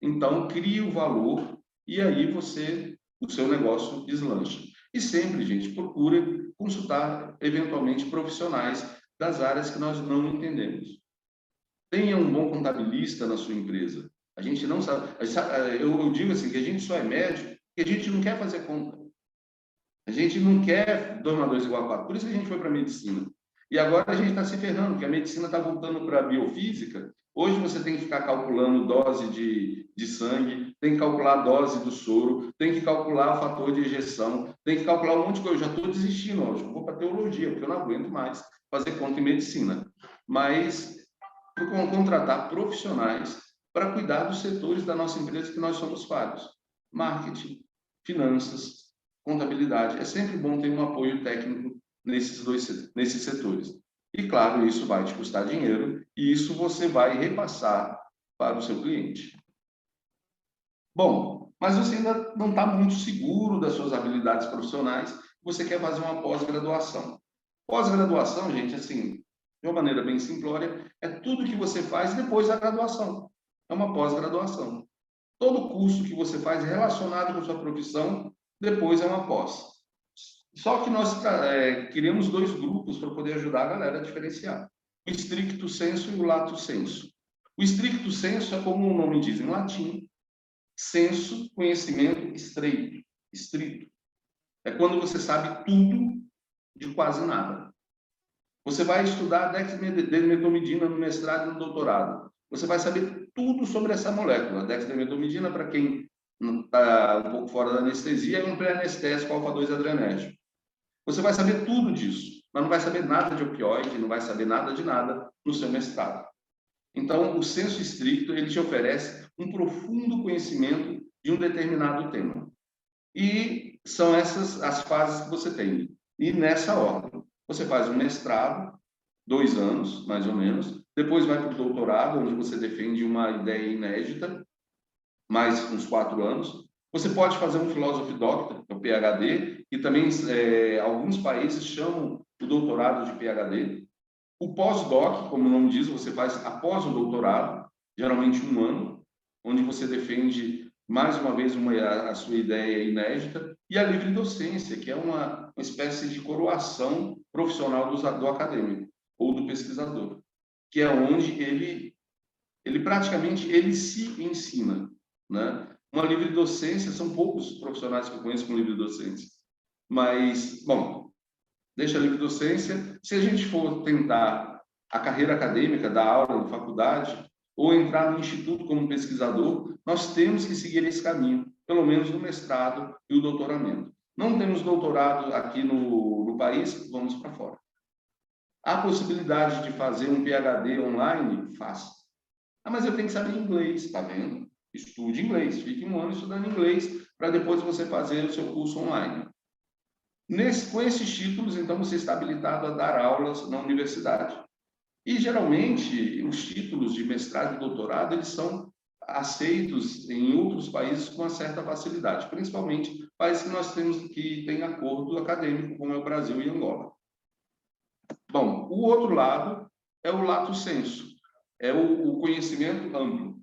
Então, crie o valor e aí o seu negócio deslancha. E sempre, gente, procure consultar eventualmente profissionais das áreas que nós não entendemos. Tenha um bom contabilista na sua empresa. A gente não sabe. Eu digo assim, que a gente só é médico porque a gente não quer fazer conta. A gente não quer 2 mais 2 igual a 4. Por isso que a gente foi para a medicina. E agora a gente está se ferrando, porque a medicina está voltando para a biofísica. Hoje você tem que ficar calculando dose de sangue, tem que calcular a dose do soro, tem que calcular o fator de ejeção, tem que calcular um monte de coisa. Eu já estou desistindo hoje, eu vou para teologia, porque eu não aguento mais fazer conta em medicina. Mas contratar profissionais para cuidar dos setores da nossa empresa que nós somos falhos. Marketing, finanças, contabilidade. É sempre bom ter um apoio técnico nesses setores. E, claro, isso vai te custar dinheiro e isso você vai repassar para o seu cliente. Bom, mas você ainda não está muito seguro das suas habilidades profissionais, você quer fazer uma pós-graduação. Pós-graduação, gente, assim, de uma maneira bem simplória, é tudo que você faz depois da graduação. É uma pós-graduação. Todo curso que você faz relacionado com a sua profissão, depois é uma pós. Só que nós criamos 2 grupos para poder ajudar a galera a diferenciar. O stricto sensu e o lato sensu. O stricto sensu é como o nome diz em latim, senso, conhecimento estreito, estrito. É quando você sabe tudo de quase nada. Você vai estudar dexmedetomidina no mestrado e no doutorado. Você vai saber tudo sobre essa molécula. A dexmedetomidina, para quem está um pouco fora da anestesia, é um pré-anestésico alfa-2-adrenérgico. Você vai saber tudo disso, mas não vai saber nada de opioide, não vai saber nada de nada no seu mestrado. Então, o sensu stricto, ele te oferece um profundo conhecimento de um determinado tema. E são essas as fases que você tem. E nessa ordem, você faz um mestrado, 2 anos, mais ou menos, depois vai para o doutorado, onde você defende uma ideia inédita, mais uns 4 anos. Você pode fazer um Philosophy Doctor, o PhD, e também alguns países chamam o doutorado de PhD. O pós-doc, como o nome diz, você faz após o doutorado, geralmente 1 ano, onde você defende mais uma vez a sua ideia inédita, e a livre docência, que é uma espécie de coroação profissional do acadêmico ou do pesquisador, que é onde ele praticamente ele se ensina, né? Uma livre docência, são poucos profissionais que eu conheço com livre docência, mas, bom, deixa a livre docência. Se a gente for tentar a carreira acadêmica, dar aula em faculdade, ou entrar no instituto como pesquisador, nós temos que seguir esse caminho, pelo menos no mestrado e o doutoramento. Não temos doutorado aqui no país, vamos para fora. Há possibilidade de fazer um PhD online? Faça. Ah, mas eu tenho que saber inglês, tá vendo? Estude inglês, fique 1 ano estudando inglês, para depois você fazer o seu curso online. Com esses títulos, então, você está habilitado a dar aulas na universidade. E, geralmente, os títulos de mestrado e doutorado, eles são aceitos em outros países com uma certa facilidade, principalmente países que nós temos que têm acordo acadêmico, como é o Brasil e Angola. Bom, o outro lado é o lato sensu, é o conhecimento amplo.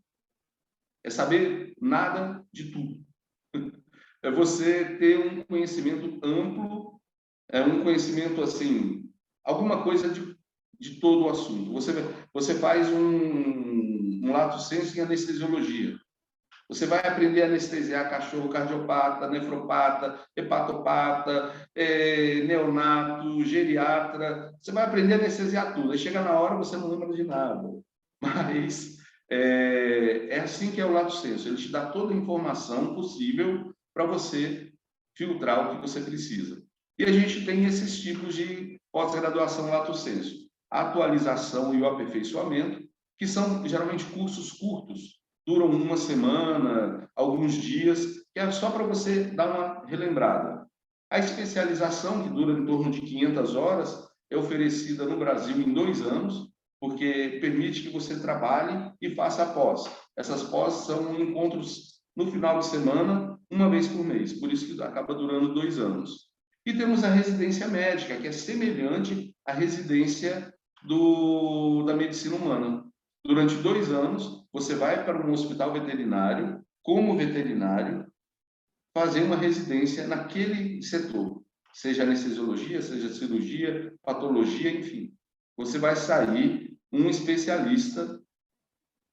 É saber nada de tudo. É você ter um conhecimento amplo, é um conhecimento, assim, alguma coisa de todo o assunto. Você faz um lato sensu em anestesiologia. Você vai aprender a anestesiar cachorro cardiopata, nefropata, hepatopata, neonato, geriatra. Você vai aprender a anestesiar tudo. Aí chega na hora, você não lembra de nada. Mas é assim que é o lato sensu. Ele te dá toda a informação possível para você filtrar o que você precisa. E a gente tem esses tipos de pós-graduação lato sensu. A atualização e o aperfeiçoamento, que são geralmente cursos curtos, duram 1 semana, alguns dias, que é só para você dar uma relembrada. A especialização, que dura em torno de 500 horas, é oferecida no Brasil em 2 anos, porque permite que você trabalhe e faça a pós. Essas pós são encontros no final de semana, 1 vez por mês, por isso que acaba durando 2 anos. E temos a residência médica, que é semelhante à residência da medicina humana. Durante 2 anos, você vai para um hospital veterinário, como veterinário, fazer uma residência naquele setor, seja anestesiologia, seja cirurgia, patologia, enfim. Você vai sair um especialista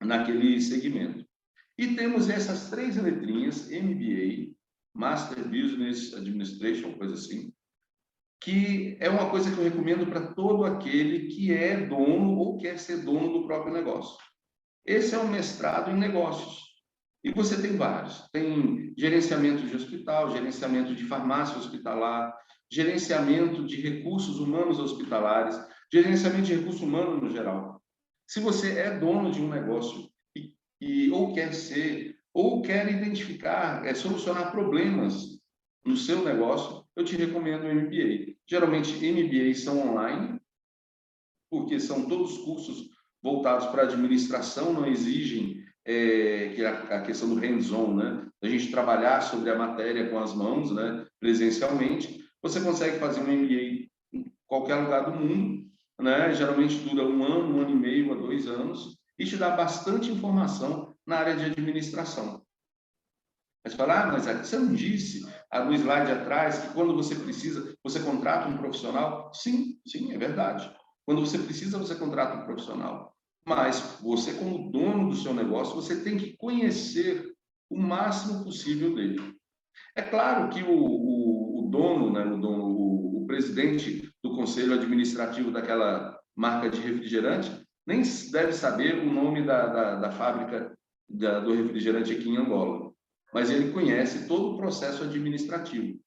naquele segmento. E temos essas 3 letrinhas, MBA, Master Business Administration, coisa assim, que é uma coisa que eu recomendo para todo aquele que é dono ou quer ser dono do próprio negócio. Esse é um mestrado em negócios. E você tem vários. Tem gerenciamento de hospital, gerenciamento de farmácia hospitalar, gerenciamento de recursos humanos hospitalares, gerenciamento de recursos humanos no geral. Se você é dono de um negócio ou quer ser, ou quer identificar, solucionar problemas no seu negócio, eu te recomendo o MBA. Geralmente, MBAs são online, porque são todos cursos voltados para a administração, não exigem que a questão do hands-on, né? A gente trabalhar sobre a matéria com as mãos, né? Presencialmente. Você consegue fazer um MBA em qualquer lugar do mundo, né? Geralmente dura 1 ano, 1 ano e meio a 2 anos, e te dá bastante informação na área de administração. Mas falar, mas você não disse no slide atrás que quando você precisa, você contrata um profissional? Sim, sim, é verdade. Quando você precisa, você contrata um profissional. Mas você, como dono do seu negócio, você tem que conhecer o máximo possível dele. É claro que o dono, né, o presidente do conselho administrativo daquela marca de refrigerante, nem deve saber o nome da fábrica do refrigerante aqui em Angola. Mas ele conhece todo o processo administrativo.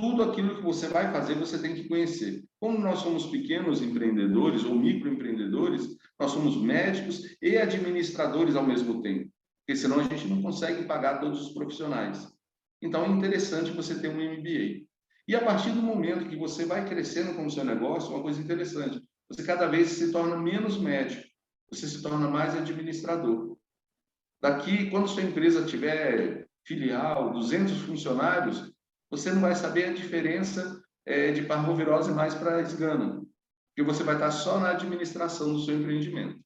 tudo aquilo que você vai fazer, você tem que conhecer. Como nós somos pequenos empreendedores ou microempreendedores, nós somos médicos e administradores ao mesmo tempo, porque senão a gente não consegue pagar todos os profissionais. Então, é interessante você ter um MBA. E a partir do momento que você vai crescendo com o seu negócio, uma coisa interessante, você cada vez se torna menos médico, você se torna mais administrador. Daqui, quando sua empresa tiver filial, 200 funcionários, você não vai saber a diferença de parvovirose mais para esgana, porque você vai estar só na administração do seu empreendimento.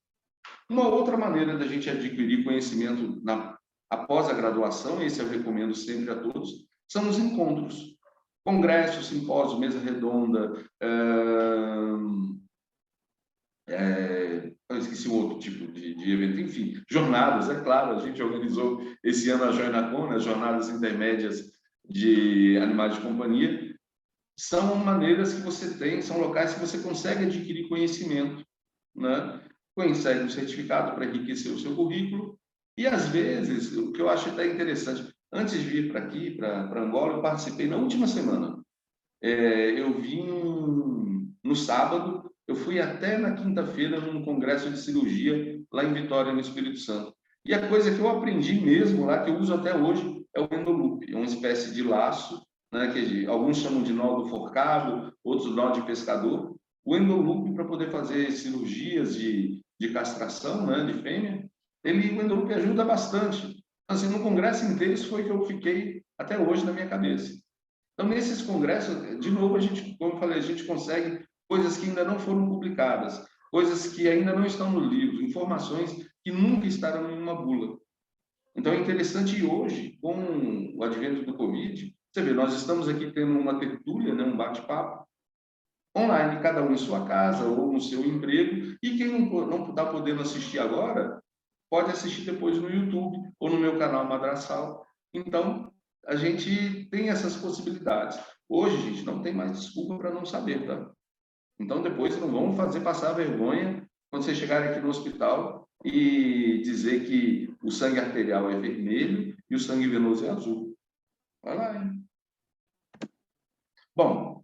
Uma outra maneira da gente adquirir conhecimento após a graduação, esse eu recomendo sempre a todos, são os encontros. Congressos, simpósios, mesa redonda, eu esqueci um outro tipo de evento, enfim, jornadas, é claro, a gente organizou esse ano a JoinaCon, as jornadas intermédias de animais de companhia, são maneiras que você tem, são locais que você consegue adquirir conhecimento, né? Consegue um certificado para enriquecer o seu currículo, e às vezes, o que eu acho até interessante, antes de vir para aqui, para Angola, eu participei na última semana, eu vim no sábado, eu fui até na quinta-feira num congresso de cirurgia lá em Vitória, no Espírito Santo. E a coisa que eu aprendi mesmo lá, que eu uso até hoje, é o endoloop, é uma espécie de laço, né, que alguns chamam de nó do forcado, outros nó de pescador. O endoloop, para poder fazer cirurgias de castração, né, de fêmea, o endoloop ajuda bastante. Assim, no congresso inteiro, isso foi que eu fiquei até hoje na minha cabeça. Então, nesses congressos, de novo, a gente, como eu falei, a gente consegue coisas que ainda não foram publicadas, coisas que ainda não estão no livro, informações que nunca estarão em uma bula. Então, é interessante hoje, com o advento do Covid, você vê, nós estamos aqui tendo uma tertúlia, né, um bate-papo, online, cada um em sua casa ou no seu emprego, e quem não está podendo assistir agora, pode assistir depois no YouTube ou no meu canal Madrasal. Então, a gente tem essas possibilidades. Hoje, gente, não tem mais desculpa para não saber, tá? Então, depois não vamos fazer passar vergonha quando vocês chegarem aqui no hospital e dizer que o sangue arterial é vermelho e o sangue venoso é azul. Vai lá, hein? Bom,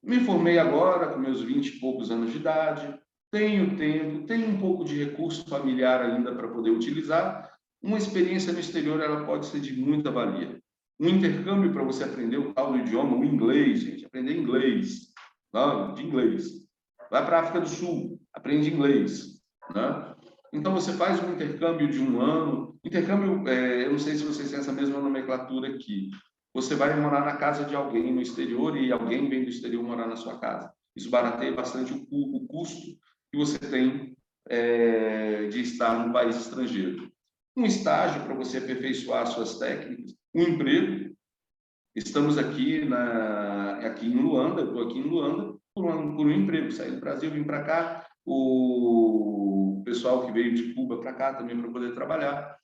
me formei agora com meus 20 e poucos anos de idade, tenho tempo, tenho um pouco de recurso familiar ainda para poder utilizar. Uma experiência no exterior, ela pode ser de muita valia. Um intercâmbio para você aprender o tal do idioma, o inglês, gente, aprender inglês, não, de inglês. Vai para a África do Sul, aprende inglês, né? Então, você faz um intercâmbio de um ano. Intercâmbio, eu não sei se vocês têm essa mesma nomenclatura aqui. Você vai morar na casa de alguém no exterior e alguém vem do exterior morar na sua casa. Isso barateia bastante o custo que você tem de estar num país estrangeiro. Um estágio para você aperfeiçoar suas técnicas, um emprego. Estamos aqui em Luanda, eu estou aqui em Luanda por um emprego. Saí do Brasil, vim para cá, o pessoal que veio de Cuba para cá também para poder trabalhar.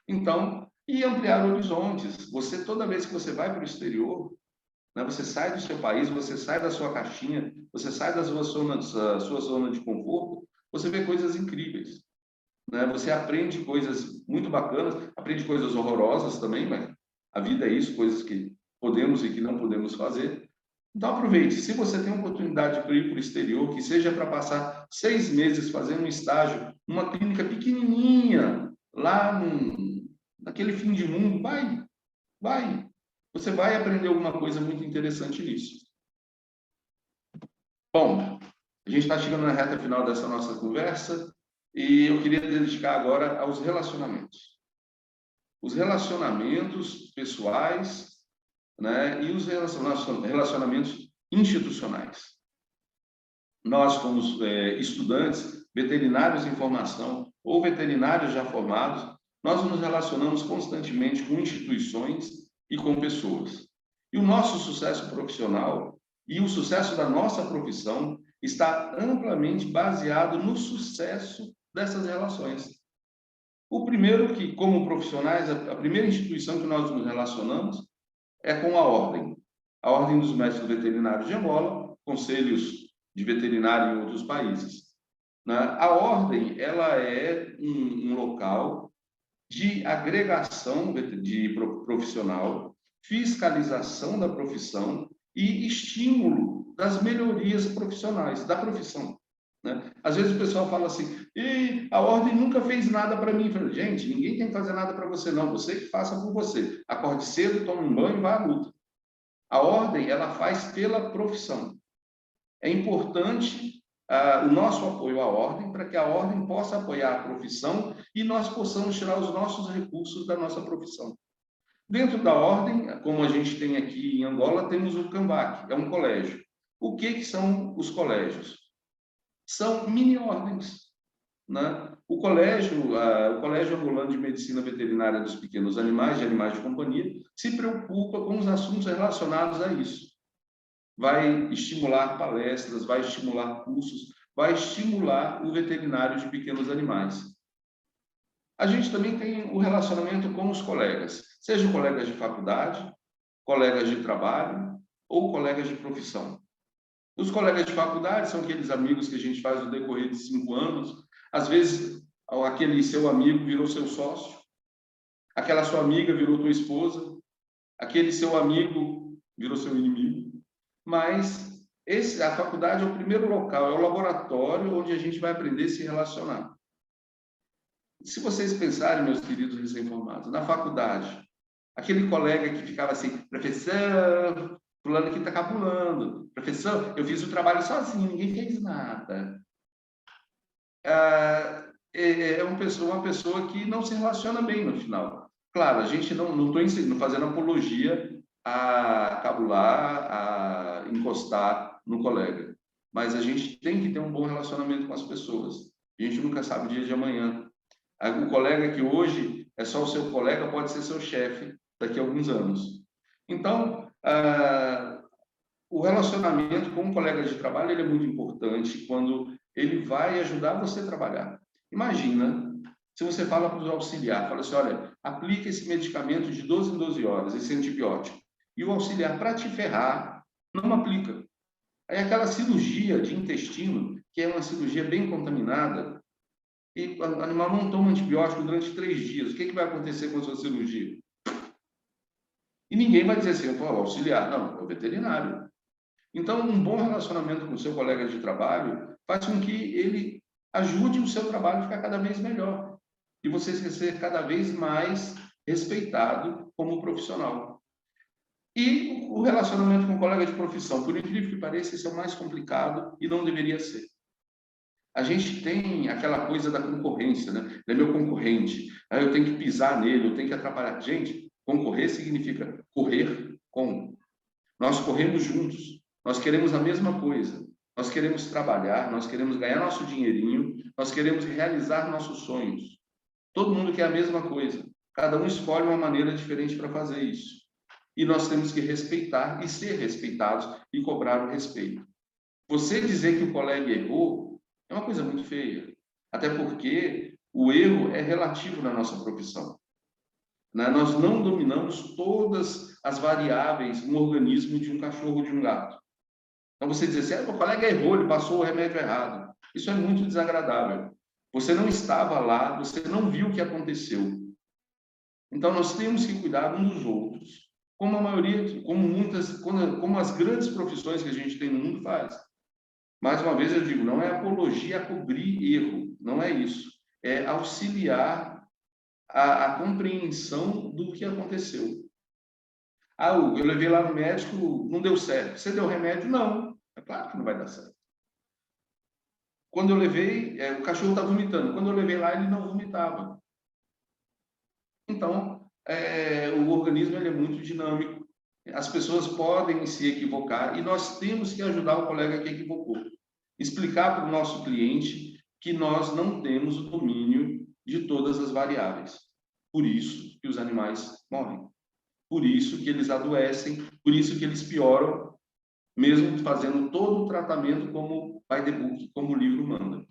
Então, e ampliar horizontes. Você, toda vez que você vai para o exterior, né, você sai do seu país, você sai da sua caixinha, você sai da sua zona de conforto, você vê coisas incríveis. Né? Você aprende coisas muito bacanas, aprende coisas horrorosas também, mas a vida é isso, coisas que podemos e que não podemos fazer. Então, aproveite. Se você tem oportunidade para ir para o exterior, que seja para passar 6 meses fazendo um estágio numa clínica pequenininha, lá naquele fim de mundo, vai. Você vai aprender alguma coisa muito interessante nisso. Bom, a gente está chegando na reta final dessa nossa conversa e eu queria dedicar agora aos relacionamentos. Os relacionamentos pessoais, né, e os relacionamentos institucionais. Nós, como estudantes, veterinários em formação ou veterinários já formados, nós nos relacionamos constantemente com instituições e com pessoas. E o nosso sucesso profissional e o sucesso da nossa profissão está amplamente baseado no sucesso dessas relações. O primeiro que, como profissionais, a primeira instituição que nós nos relacionamos é com a Ordem dos Médicos Veterinários de Angola, conselhos de veterinário em outros países. Né? A Ordem, ela é um local de agregação de profissional fiscalização da profissão e estímulo das melhorias profissionais da profissão, né? Às vezes o pessoal fala assim, a ordem nunca fez nada para mim. Eu falo, gente, ninguém tem que fazer nada para você, não. Você que faça por você. Acorde cedo, tome um banho e vá à luta. A ordem, ela faz pela profissão. É importante o nosso apoio à ordem, para que a ordem possa apoiar a profissão e nós possamos tirar os nossos recursos da nossa profissão. Dentro da ordem, como a gente tem aqui em Angola, temos o CAMVAC, é um colégio. O que são os colégios? São mini-ordens, né? O colégio angolano de medicina veterinária dos pequenos animais, de animais de companhia, se preocupa com os assuntos relacionados a isso. Vai estimular palestras, vai estimular cursos, vai estimular o veterinário de pequenos animais. A gente também tem o relacionamento com os colegas, sejam colegas de faculdade, colegas de trabalho ou colegas de profissão. Os colegas de faculdade são aqueles amigos que a gente faz no decorrer de 5 anos. Às vezes, aquele seu amigo virou seu sócio, aquela sua amiga virou tua esposa, aquele seu amigo virou seu inimigo. Mas a faculdade é o primeiro local, é o laboratório onde a gente vai aprender a se relacionar. Se vocês pensarem, meus queridos recém-formados, na faculdade, aquele colega que ficava assim, professor, fulano aqui está cabulando, professor, eu fiz o trabalho sozinho, ninguém fez nada. É uma pessoa que não se relaciona bem no final. Claro, a gente não estou fazendo apologia a cabular, a encostar no colega, mas a gente tem que ter um bom relacionamento com as pessoas. A gente nunca sabe o dia de amanhã. O colega que hoje é só o seu colega pode ser seu chefe daqui a alguns anos. Então, o relacionamento com o colega de trabalho ele é muito importante quando ele vai ajudar você a trabalhar. Imagina, se você fala para o auxiliar, fala assim, olha, aplica esse medicamento de 12 em 12 horas, esse antibiótico, e o auxiliar, para te ferrar, não aplica. Aí aquela cirurgia de intestino, que é uma cirurgia bem contaminada, e o animal não toma antibiótico durante 3 dias, o que vai acontecer com a sua cirurgia? E ninguém vai dizer assim, eu vou auxiliar, não, é o veterinário. Então, um bom relacionamento com o seu colega de trabalho faz com que ele ajude o seu trabalho a ficar cada vez melhor e você ser cada vez mais respeitado como profissional. E o relacionamento com o colega de profissão, por incrível que pareça, esse é o mais complicado e não deveria ser. A gente tem aquela coisa da concorrência, né? Ele é meu concorrente, aí eu tenho que pisar nele, eu tenho que atrapalhar. Gente, concorrer significa correr com. Nós corremos juntos, nós queremos a mesma coisa, nós queremos trabalhar, nós queremos ganhar nosso dinheirinho, nós queremos realizar nossos sonhos. Todo mundo quer a mesma coisa, cada um escolhe uma maneira diferente para fazer isso. E nós temos que respeitar e ser respeitados e cobrar o respeito. Você dizer que o colega errou é uma coisa muito feia, até porque o erro é relativo na nossa profissão. Nós não dominamos todas as variáveis no organismo de um cachorro ou de um gato. Então, você dizer assim, o colega errou, ele passou o remédio errado. Isso é muito desagradável. Você não estava lá, você não viu o que aconteceu. Então, nós temos que cuidar uns dos outros, como a maioria, como as grandes profissões que a gente tem no mundo faz. Mais uma vez eu digo, não é apologia a cobrir erro, não é isso. É auxiliar a compreensão do que aconteceu. Hugo, eu levei lá no médico, não deu certo. Você deu remédio? Não. É claro que não vai dar certo. Quando eu levei, o cachorro está vomitando. Quando eu levei lá, ele não vomitava. Então, o organismo ele é muito dinâmico. As pessoas podem se equivocar e nós temos que ajudar o colega que equivocou. Explicar para o nosso cliente que nós não temos o domínio de todas as variáveis. Por isso que os animais morrem. Por isso que eles adoecem, por isso que eles pioram, mesmo fazendo todo o tratamento como by the book, como o livro manda.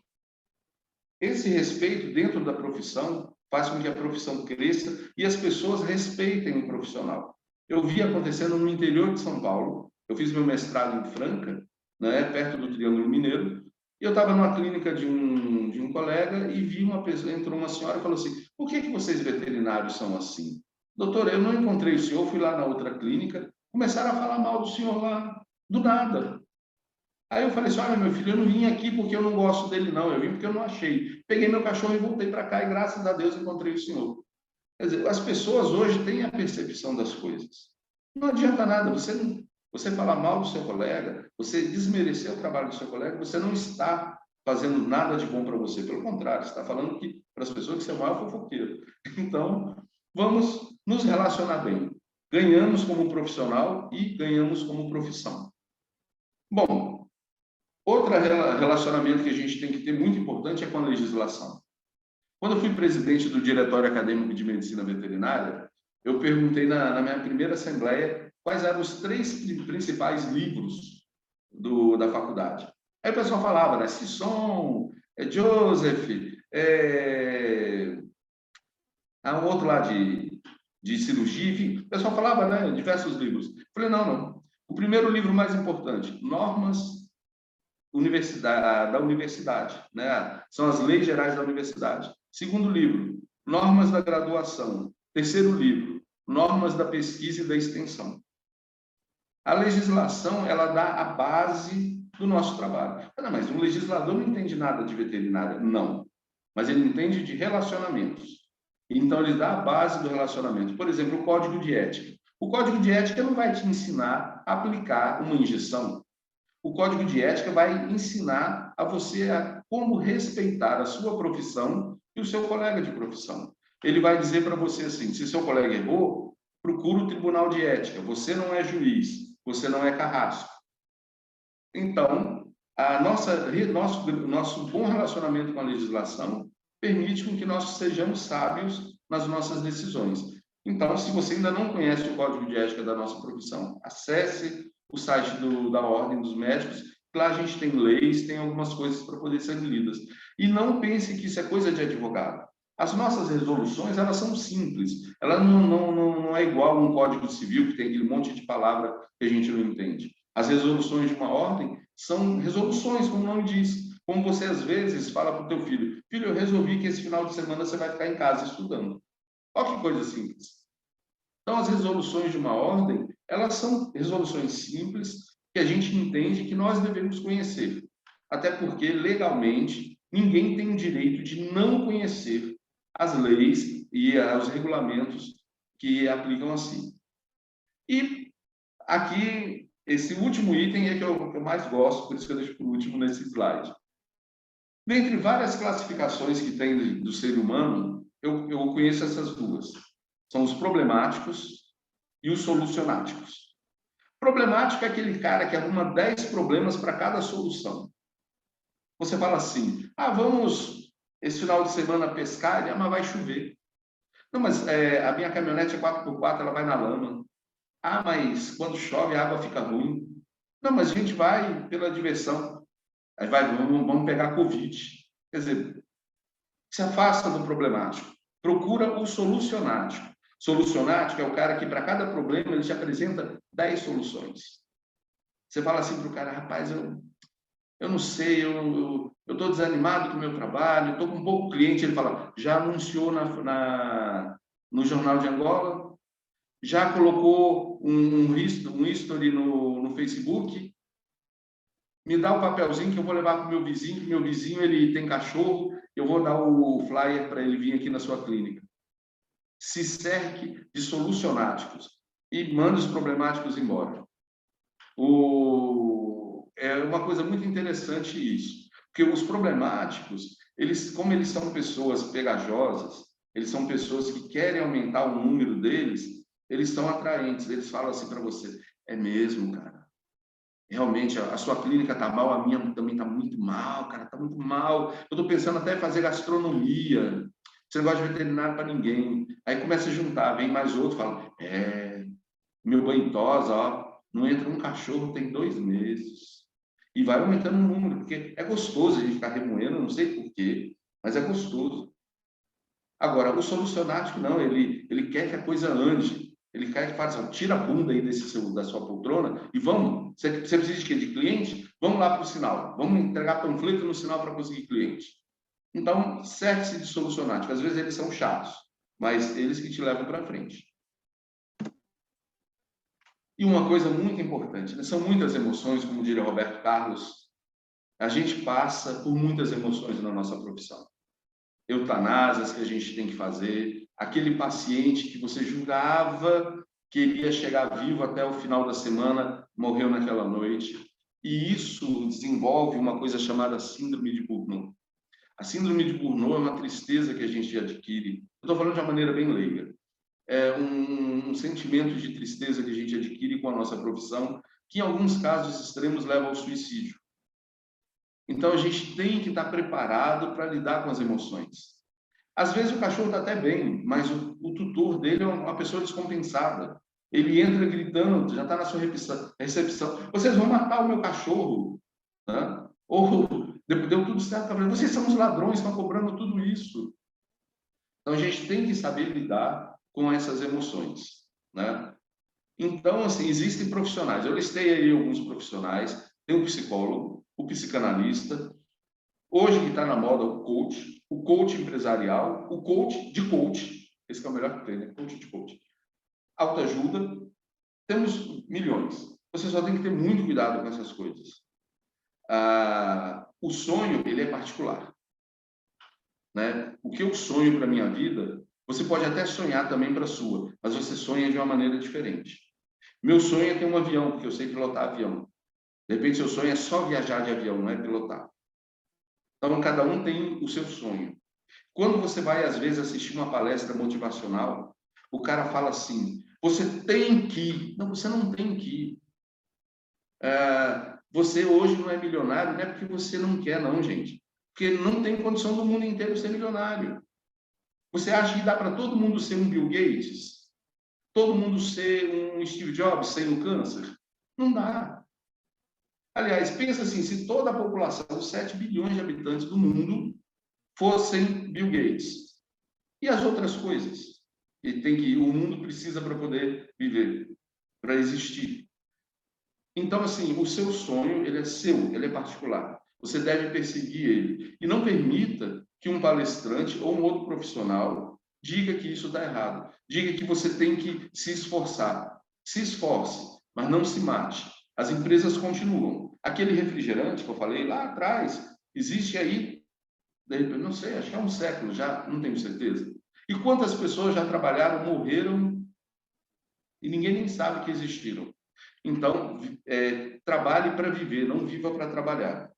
Esse respeito dentro da profissão faz com que a profissão cresça e as pessoas respeitem o profissional. Eu vi acontecendo no interior de São Paulo, eu fiz meu mestrado em Franca, né, perto do Triângulo Mineiro, e eu estava numa clínica de um colega e vi uma pessoa, entrou uma senhora e falou assim, por que vocês veterinários são assim? doutor, eu não encontrei o senhor, fui lá na outra clínica, começaram a falar mal do senhor lá, do nada. Aí eu falei assim, olha, meu filho, eu não vim aqui porque eu não gosto dele, não, eu vim porque eu não achei. Peguei meu cachorro e voltei para cá e, graças a Deus, encontrei o senhor. Quer dizer, as pessoas hoje têm a percepção das coisas. Não adianta nada, você falar mal do seu colega, você desmerecer o trabalho do seu colega, você não está fazendo nada de bom para você. Pelo contrário, você está falando que para as pessoas que você é o maior fofoqueiro. Então, vamos nos relacionar bem. Ganhamos como profissional e ganhamos como profissão. Bom, outro relacionamento que a gente tem que ter muito importante é com a legislação. Quando eu fui presidente do Diretório Acadêmico de Medicina Veterinária, eu perguntei na minha primeira assembleia quais eram os 3 principais livros da faculdade. Aí o pessoal falava, né? Sisson, Joseph, um outro lá de cirurgia, enfim. O pessoal falava, né? Diversos livros. Eu falei, não. O primeiro livro mais importante, Normas da universidade, né? São as leis gerais da universidade. Segundo livro, normas da graduação. Terceiro livro, normas da pesquisa e da extensão. A legislação, ela dá a base do nosso trabalho. Mas um legislador não entende nada de veterinária. Não. Mas ele entende de relacionamentos. Então, ele dá a base do relacionamento. Por exemplo, o Código de Ética. O Código de Ética não vai te ensinar a aplicar uma injeção. O Código de Ética vai ensinar a você como respeitar a sua profissão e o seu colega de profissão. Ele vai dizer para você assim, se seu colega errou, procura o Tribunal de Ética. Você não é juiz, você não é carrasco. Então, nosso bom relacionamento com a legislação permite com que nós sejamos sábios nas nossas decisões. Então, se você ainda não conhece o Código de Ética da nossa profissão, acesse o site da Ordem dos Médicos. Lá a gente tem leis, tem algumas coisas para poder ser lidas. E não pense que isso é coisa de advogado. As nossas resoluções, elas são simples. Ela não é igual a um Código Civil, que tem aquele monte de palavra que a gente não entende. As resoluções de uma ordem são resoluções, como o nome diz. Como você, às vezes, fala para o teu filho, filho, eu resolvi que esse final de semana você vai ficar em casa estudando. Olha que coisa simples. Então, as resoluções de uma ordem, elas são resoluções simples que a gente entende que nós devemos conhecer. Até porque, legalmente, ninguém tem o direito de não conhecer as leis e os regulamentos que aplicam assim. E aqui, esse último item é que eu mais gosto, por isso que eu deixo por último nesse slide. Dentre várias classificações que tem do ser humano, eu conheço essas duas. São os problemáticos e os solucionáticos. Problemático é aquele cara que arruma 10 problemas para cada solução. Você fala assim, vamos esse final de semana pescar, mas vai chover. Não, mas a minha caminhonete é 4x4, ela vai na lama. Mas quando chove a água fica ruim. Não, mas a gente vai pela diversão. Aí vamos pegar Covid. Quer dizer, se afasta do problemático. Procura o solucionático. Solucionático é o cara que, para cada problema, ele te apresenta 10 soluções. Você fala assim para o cara, rapaz, eu não sei, eu estou desanimado com o meu trabalho, estou com pouco cliente. Ele fala, já anunciou no Jornal de Angola? Já colocou um history no Facebook? Me dá o papelzinho que eu vou levar para o meu vizinho, que meu vizinho ele tem cachorro, eu vou dar o flyer para ele vir aqui na sua clínica. Se cerque de solucionáticos e manda os problemáticos embora. É uma coisa muito interessante isso, porque os problemáticos, como eles são pessoas pegajosas, eles são pessoas que querem aumentar o número deles, eles são atraentes, eles falam assim para você, é mesmo, cara, realmente a sua clínica está mal, a minha também está muito mal, cara, está muito mal, eu estou pensando até em fazer gastronomia, você não gosta de veterinário para ninguém. Aí começa a juntar, vem mais outro, fala, meu banho tosa, não entra um cachorro tem 2 meses. E vai aumentando o número, porque é gostoso a gente ficar remoendo, não sei porquê, mas é gostoso. Agora, o solucionático não, ele quer que a coisa ande. Ele quer que faça, tira a bunda aí da sua poltrona e vamos. Você precisa de quê? De cliente? Vamos lá para o sinal. Vamos entregar panfleto no sinal para conseguir cliente. Então, cerque-se de solucionático. Às vezes eles são chatos, mas eles que te levam para frente. E uma coisa muito importante, né? São muitas emoções, como diria Roberto Carlos, a gente passa por muitas emoções na nossa profissão. Eutanasias que a gente tem que fazer, aquele paciente que você julgava que iria chegar vivo até o final da semana, morreu naquela noite. E isso desenvolve uma coisa chamada síndrome de Burnout. A síndrome de Burnout é uma tristeza que a gente adquire. Eu estou falando de uma maneira bem leiga. É um sentimento de tristeza que a gente adquire com a nossa profissão, que em alguns casos extremos leva ao suicídio. Então, a gente tem que estar preparado para lidar com as emoções. Às vezes, o cachorro está até bem, mas o tutor dele é uma pessoa descompensada. Ele entra gritando, já está na sua recepção. Vocês vão matar o meu cachorro. Né? Ou deu tudo certo. Tá? Vocês são os ladrões, estão cobrando tudo isso. Então, a gente tem que saber lidar com essas emoções. Né? Então, assim, existem profissionais. Eu listei aí alguns profissionais. Tem o psicólogo, o psicanalista, hoje que está na moda o coach empresarial, o coach de coach, esse que é o melhor que tem, né? Coach de coach. Autoajuda, temos milhões. Você só tem que ter muito cuidado com essas coisas. O sonho, ele é particular. Né? O que eu sonho para a minha vida, você pode até sonhar também para a sua, mas você sonha de uma maneira diferente. Meu sonho é ter um avião, porque eu sei pilotar avião. De repente, seu sonho é só viajar de avião, não é pilotar. Então, cada um tem o seu sonho. Quando você vai, às vezes, assistir uma palestra motivacional, o cara fala assim, você tem que... Não, você não tem que. Você hoje não é milionário, não é porque você não quer, não, gente. Porque não tem condição do mundo inteiro ser milionário. Você acha que dá para todo mundo ser um Bill Gates? Todo mundo ser um Steve Jobs sem o câncer? Não dá. Aliás, pensa assim, se toda a população, os 7 bilhões de habitantes do mundo, fossem Bill Gates. E as outras coisas? O mundo precisa para poder viver, para existir. Então, assim, o seu sonho, ele é seu, ele é particular. Você deve perseguir ele. E não permita que um palestrante ou um outro profissional diga que isso está errado. Diga que você tem que se esforçar. Se esforce, mas não se mate. As empresas continuam. Aquele refrigerante que eu falei lá atrás, existe aí, não sei, acho que há um século já, não tenho certeza. E quantas pessoas já trabalharam, morreram, e ninguém nem sabe que existiram. Então, trabalhe para viver, não viva para trabalhar.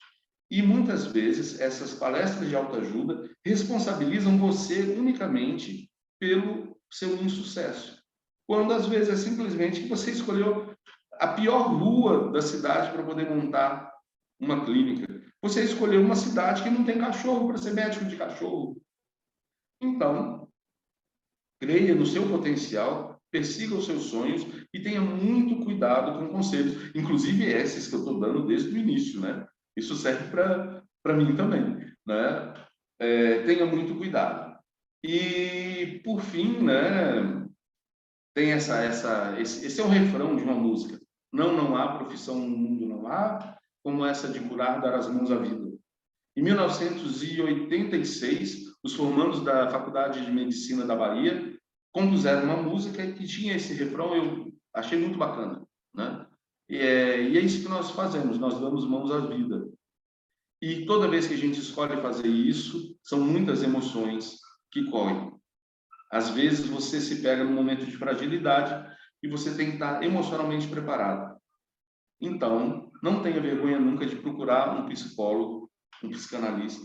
E muitas vezes, essas palestras de autoajuda responsabilizam você unicamente pelo seu insucesso. Quando, às vezes, é simplesmente que você escolheu a pior rua da cidade para poder montar uma clínica. Você escolheu uma cidade que não tem cachorro para ser médico de cachorro. Então, creia no seu potencial, persiga os seus sonhos e tenha muito cuidado com conselhos, inclusive esses que eu estou dando desde o início, né? Isso serve para mim também, né? Tenha muito cuidado. E, por fim, né, tem esse é o refrão de uma música. Não há profissão no mundo, não há, como essa de curar, dar as mãos à vida. Em 1986, os formandos da Faculdade de Medicina da Bahia compuseram uma música que tinha esse refrão, eu achei muito bacana, né? E é isso que nós fazemos, nós damos mãos à vida. E toda vez que a gente escolhe fazer isso, são muitas emoções que correm. Às vezes você se pega num momento de fragilidade e você tem que estar emocionalmente preparado. Então, não tenha vergonha nunca de procurar um psicólogo, um psicanalista,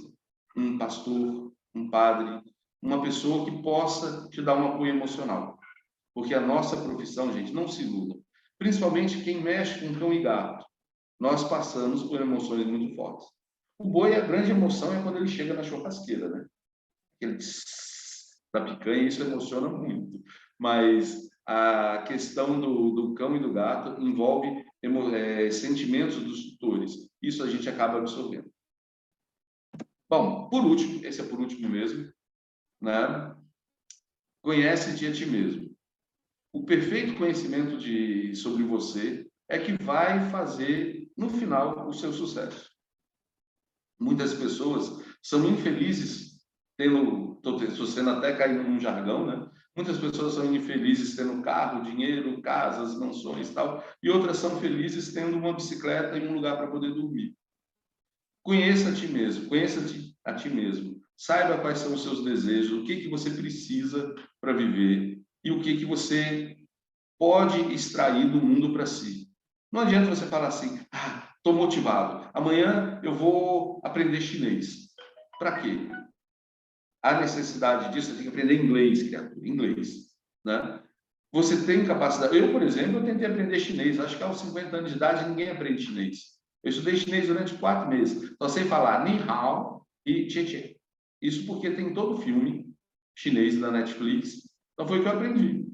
um pastor, um padre, uma pessoa que possa te dar um apoio emocional. Porque a nossa profissão, gente, não se iluda. Principalmente quem mexe com cão e gato. Nós passamos por emoções muito fortes. O boi, a grande emoção é quando ele chega na churrasqueira, né? Aquele da picanha, isso emociona muito. Mas a questão do cão e do gato envolve sentimentos dos tutores. Isso a gente acaba absorvendo. Bom, por último, esse é por último mesmo, né? Conhece-te a ti mesmo. O perfeito conhecimento sobre você é que vai fazer, no final, o seu sucesso. Muitas pessoas são infelizes, estou sendo até caindo num jargão, né? Muitas pessoas são infelizes tendo carro, dinheiro, casas, mansões e tal, e outras são felizes tendo uma bicicleta e um lugar para poder dormir. Conheça a ti mesmo, conheça-te a ti mesmo. Saiba quais são os seus desejos, o que você precisa para viver e o que você pode extrair do mundo para si. Não adianta você falar assim, estou motivado, amanhã eu vou aprender chinês. Para quê? Há necessidade disso, você tem que aprender inglês, criatura, inglês, né? Você tem capacidade... Eu, por exemplo, eu tentei aprender chinês, acho que aos 50 anos de idade ninguém aprende chinês. Eu estudei chinês durante 4 meses, só sei falar ni hao e tchê tchê. Isso porque tem todo filme chinês da Netflix, então foi o que eu aprendi.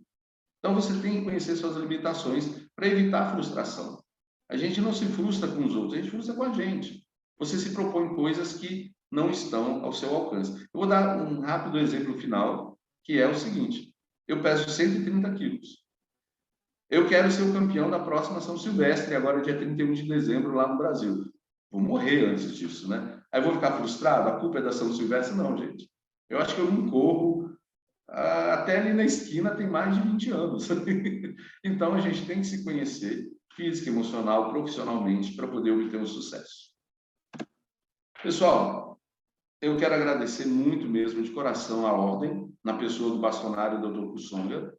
Então você tem que conhecer suas limitações para evitar a frustração. A gente não se frustra com os outros, a gente frustra com a gente. Você se propõe coisas que não estão ao seu alcance. Eu vou dar um rápido exemplo final, que é o seguinte: eu peso 130 quilos. Eu quero ser o campeão da próxima São Silvestre, agora dia 31 de dezembro, lá no Brasil. Vou morrer antes disso, né? Aí vou ficar frustrado? A culpa é da São Silvestre? Não, gente. Eu acho que eu não corro. Até ali na esquina tem mais de 20 anos. Então, a gente tem que se conhecer física, emocional, profissionalmente, para poder obter um sucesso. Pessoal, eu quero agradecer muito mesmo, de coração, a ordem, na pessoa do bastonário Dr. Kussonga,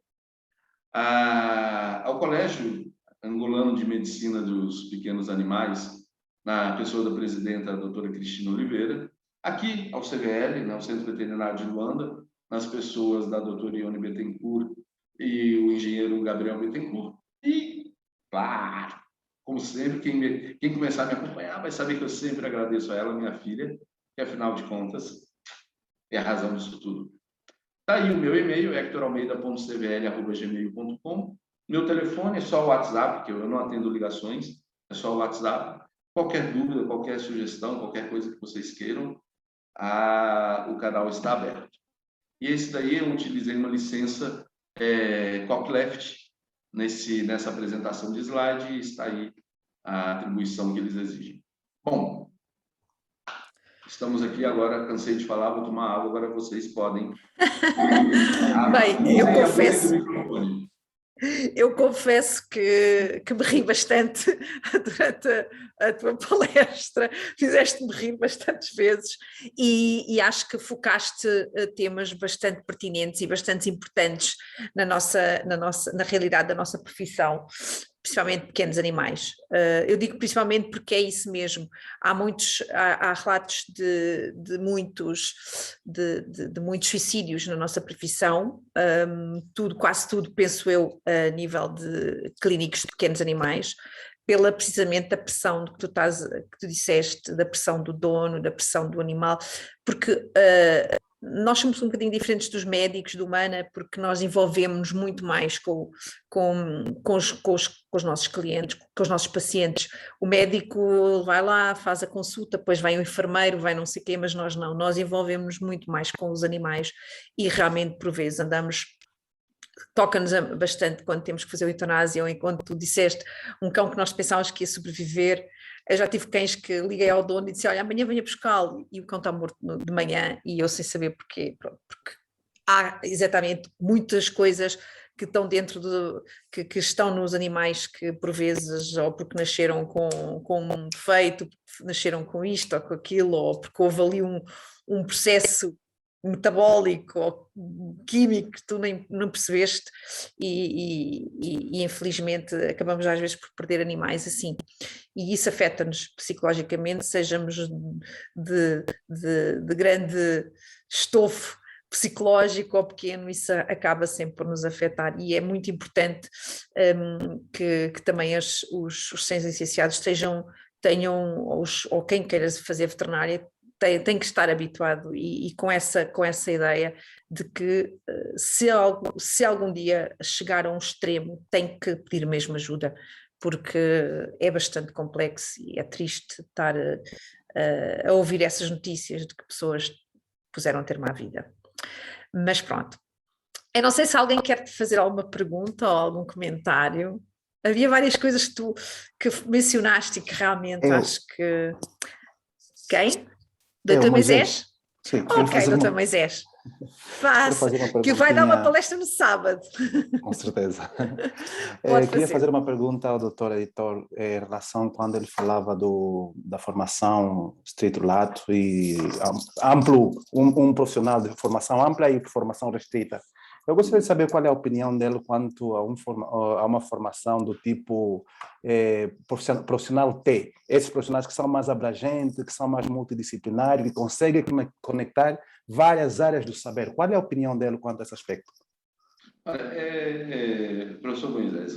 ao Colégio Angolano de Medicina dos Pequenos Animais, na pessoa da presidenta, a doutora Cristina Oliveira, aqui ao CVL, né, o Centro Veterinário de Luanda, nas pessoas da doutora Ione Bittencourt e o engenheiro Gabriel Bittencourt. E, claro, como sempre, quem começar a me acompanhar vai saber que eu sempre agradeço a ela, minha filha, que afinal de contas é a razão disso tudo. Está aí o meu e-mail, hectoralmeida.cvl@gmail.com. Meu telefone é só o WhatsApp, que eu não atendo ligações, é só o WhatsApp. Qualquer dúvida, qualquer sugestão, qualquer coisa que vocês queiram, o canal está aberto. E esse daí eu utilizei uma licença copyleft nessa apresentação de slide, e está aí a atribuição que eles exigem. Bom, estamos aqui agora, cansei de falar, vou tomar água, agora vocês podem. Bem, eu confesso que me ri bastante durante a tua palestra, fizeste-me rir bastantes vezes e acho que focaste temas bastante pertinentes e bastante importantes na realidade da nossa profissão, principalmente pequenos animais. Eu digo principalmente porque é isso mesmo. Há relatos de muitos suicídios na nossa profissão, quase tudo, penso eu, a nível de clínicos de pequenos animais, precisamente da pressão que tu disseste, da pressão do dono, da pressão do animal, porque nós somos um bocadinho diferentes dos médicos, do Humana, porque nós envolvemos muito mais com os nossos clientes, com os nossos pacientes. O médico vai lá, faz a consulta, depois vai o enfermeiro, vai não sei o quê, mas nós não, nós envolvemos muito mais com os animais e realmente por vezes toca-nos bastante quando temos que fazer a eutanásia, ou enquanto tu disseste, um cão que nós pensávamos que ia sobreviver. Eu já tive cães que liguei ao dono e disse, olha, amanhã venha buscá-lo, e o cão está morto de manhã, e eu sem saber porquê. Pronto, porque há exatamente muitas coisas que estão que estão nos animais, que por vezes, ou porque nasceram com um defeito, nasceram com isto ou com aquilo, ou porque houve ali um processo metabólico ou químico que tu não percebeste e infelizmente acabamos às vezes por perder animais assim, e isso afeta-nos psicologicamente, sejamos de grande estofo psicológico ou pequeno, isso acaba sempre por nos afetar, e é muito importante que também os recém-licenciados tenham, ou quem queira fazer veterinária, tem que estar habituado e com essa ideia de que se algum dia chegar a um extremo tem que pedir mesmo ajuda, porque é bastante complexo e é triste estar a ouvir essas notícias de que pessoas puseram termo à vida. Mas pronto, eu não sei se alguém quer te fazer alguma pergunta ou algum comentário. Havia várias coisas que mencionaste e que realmente acho que... Quem? Doutor Moisés? Sim, ok, doutor Moisés. Faça, que vai dar uma palestra no sábado. Com certeza. fazer. Queria fazer uma pergunta ao doutor Heitor em relação quando ele falava da formação strito lato e amplo, um profissional de formação ampla e formação restrita. Eu gostaria de saber qual é a opinião dele quanto a uma formação do tipo profissional T. Esses profissionais que são mais abrangentes, que são mais multidisciplinares, que conseguem conectar várias áreas do saber. Qual é a opinião dele quanto a esse aspecto? Professor Moisés,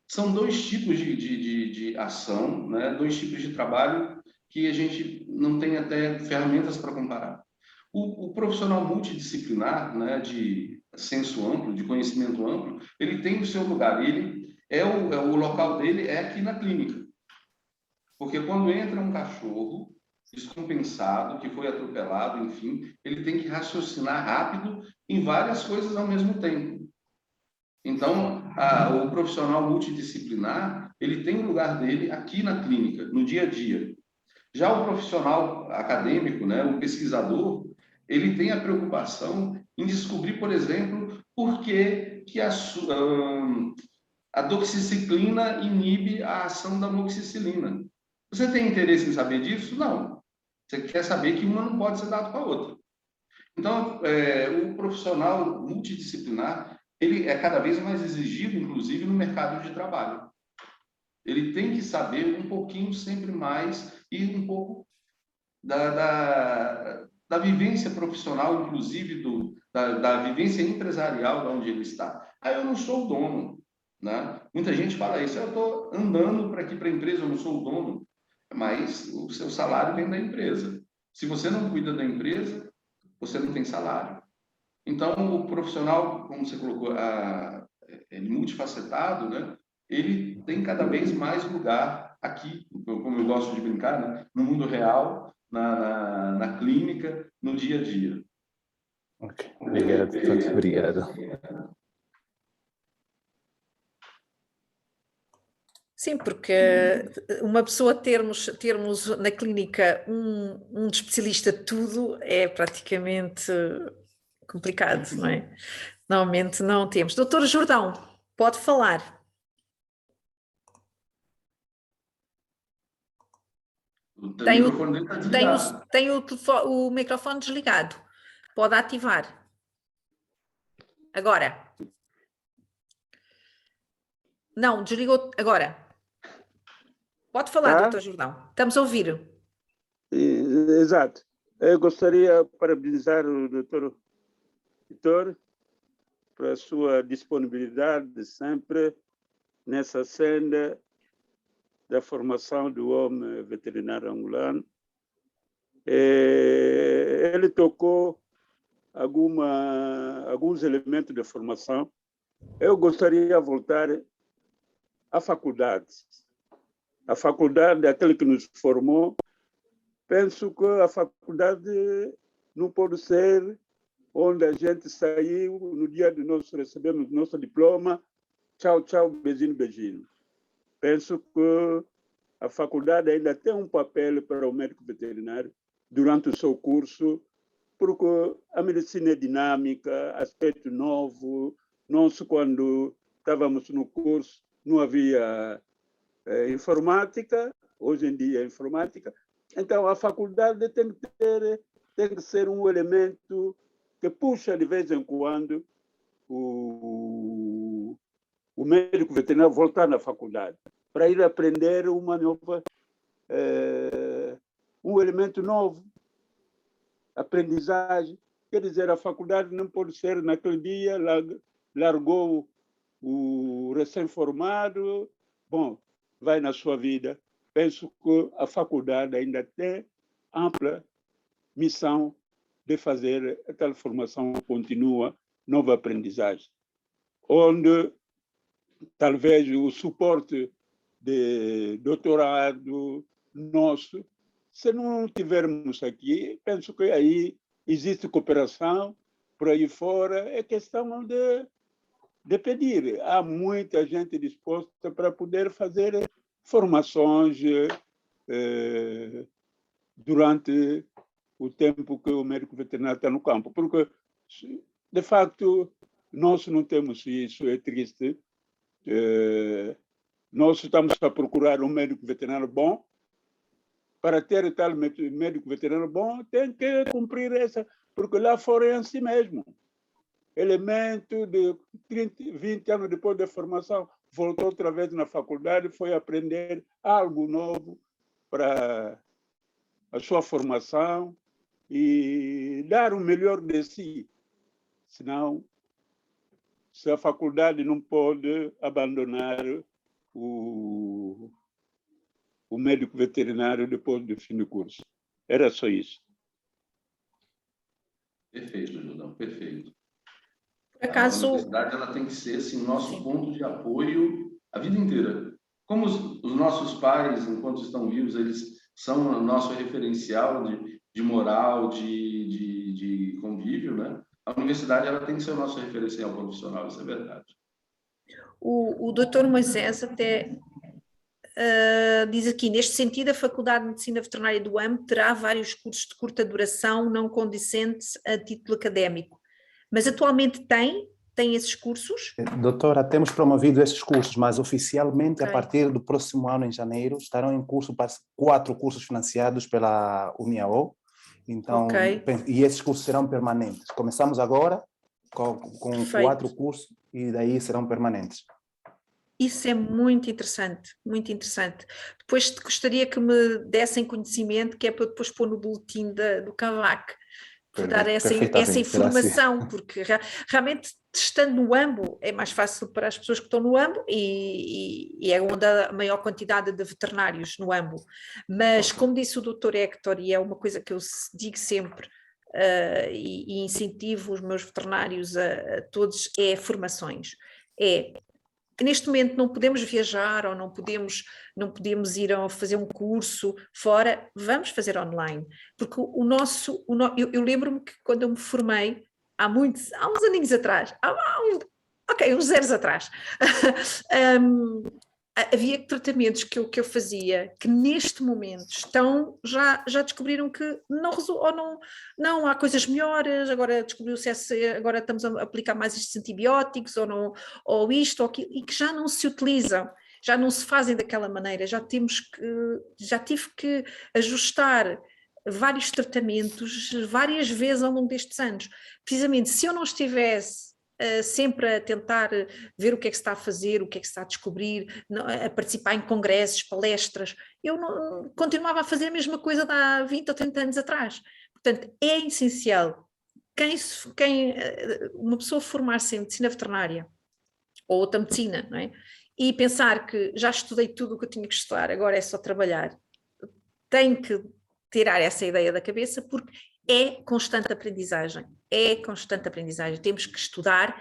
são dois tipos de ação, né? Dois tipos de trabalho que a gente não tem até ferramentas para comparar. O profissional multidisciplinar, né, de senso amplo, de conhecimento amplo, ele tem o seu lugar, ele o local dele é aqui na clínica. Porque quando entra um cachorro descompensado, que foi atropelado, enfim, ele tem que raciocinar rápido em várias coisas ao mesmo tempo. Então, o profissional multidisciplinar, ele tem o lugar dele aqui na clínica, no dia a dia. Já o profissional acadêmico, né, o pesquisador, ele tem a preocupação em descobrir, por exemplo, por que a doxiciclina inibe a ação da amoxicilina. Você tem interesse em saber disso? Não. Você quer saber que uma não pode ser dada com a outra. Então, o profissional multidisciplinar, ele é cada vez mais exigido, inclusive, no mercado de trabalho. Ele tem que saber um pouquinho sempre mais e um pouco da vivência profissional, inclusive da vivência empresarial de onde ele está. Eu não sou o dono, né? Muita gente fala isso, eu estou andando para aqui para a empresa, eu não sou o dono, mas o seu salário vem da empresa. Se você não cuida da empresa, você não tem salário. Então, o profissional, como você colocou, multifacetado, né? Ele tem cada vez mais lugar aqui, como eu gosto de brincar, né? No mundo real, na clínica, no dia a dia. Okay. Obrigado, muito obrigado. Sim, porque uma pessoa termos na clínica um especialista de tudo é praticamente complicado, não é? Normalmente não temos. Doutor Jordão, pode falar. Tem o microfone desligado. Pode ativar. Agora. Não, desligou agora. Pode falar, doutor Jordão. Estamos a ouvir. Exato. Eu gostaria de parabenizar o doutor Heitor pela sua disponibilidade sempre nessa senda da formação do homem veterinário angolano. Ele tocou alguns elementos de formação. Eu gostaria de voltar à faculdade. A faculdade é aquele que nos formou. Penso que a faculdade não pode ser onde a gente saiu no dia de nós recebemos nosso diploma, tchau, tchau, beijinho, beijinho. Penso que a faculdade ainda tem um papel para o médico veterinário durante o seu curso, porque a medicina é dinâmica, aspecto novo. Nós, quando estávamos no curso, não havia informática, hoje em dia é informática. Então, a faculdade tem que ser um elemento que puxa de vez em quando o médico veterinário voltar na faculdade para ir aprender uma nova, um elemento novo, aprendizagem. Quer dizer, a faculdade não pode ser naquele dia, largou o recém-formado, bom, vai na sua vida. Penso que a faculdade ainda tem ampla missão de fazer a tal formação contínua, nova aprendizagem, onde talvez o suporte de doutorado nosso, se não tivermos aqui, penso que aí existe cooperação, por aí fora é questão de pedir. Há muita gente disposta para poder fazer formações durante o tempo que o médico veterinário está no campo, porque, de facto, nós não temos isso, é triste. Nós estamos a procurar um médico veterinário bom. Para ter tal médico veterinário bom, tem que cumprir essa, porque lá fora é assim mesmo. Elemento de 20 anos depois da formação, voltou outra vez na faculdade, foi aprender algo novo para a sua formação e dar o melhor de si. Senão, se a faculdade não pode abandonar o médico veterinário depois do fim do curso. Era só isso. Perfeito, Jordão, perfeito. Por acaso... A universidade ela tem que ser assim, nosso ponto de apoio a vida inteira. Como os nossos pais, enquanto estão vivos, eles são o nosso referencial de moral, de convívio, né? A universidade ela tem que ser o nosso referencial profissional, isso é verdade. O doutor Moisés até diz aqui, neste sentido, a Faculdade de Medicina Veterinária do AMB terá vários cursos de curta duração não condizentes a título académico. Mas atualmente tem esses cursos? Doutora, temos promovido esses cursos, mas oficialmente, a partir do próximo ano, em janeiro, estarão em curso para 4 cursos financiados pela UNIAO. Então, e esses cursos serão permanentes. Começamos agora com 4 cursos e daí serão permanentes. Isso é muito interessante, muito interessante. Depois gostaria que me dessem conhecimento, que é para eu depois pôr no boletim do CAVAC, para dar essa informação, porque realmente, estando no AMBO, é mais fácil para as pessoas que estão no AMBO e é onde há a maior quantidade de veterinários no AMBO. Mas, como disse o Dr. Héctor, e é uma coisa que eu digo sempre, e incentivo os meus veterinários a todos, é formações. Neste momento não podemos viajar ou não podemos ir a fazer um curso fora, vamos fazer online, porque eu lembro-me que quando eu me formei, há uns aninhos atrás, uns anos atrás, havia tratamentos que eu fazia que neste momento já descobriram que não há coisas melhores, agora descobriu-se agora estamos a aplicar mais estes antibióticos ou isto ou aquilo, e que já não se utilizam, já não se fazem daquela maneira, já tive que ajustar vários tratamentos várias vezes ao longo destes anos. Precisamente, se eu não estivesse sempre a tentar ver o que é que se está a fazer, o que é que se está a descobrir, a participar em congressos, palestras, eu continuava a fazer a mesma coisa de há 20 ou 30 anos atrás. Portanto, é essencial uma pessoa formar-se em medicina veterinária ou outra medicina, não é? E pensar que já estudei tudo o que eu tinha que estudar, agora é só trabalhar. Tem que tirar essa ideia da cabeça, porque é constante aprendizagem, temos que estudar,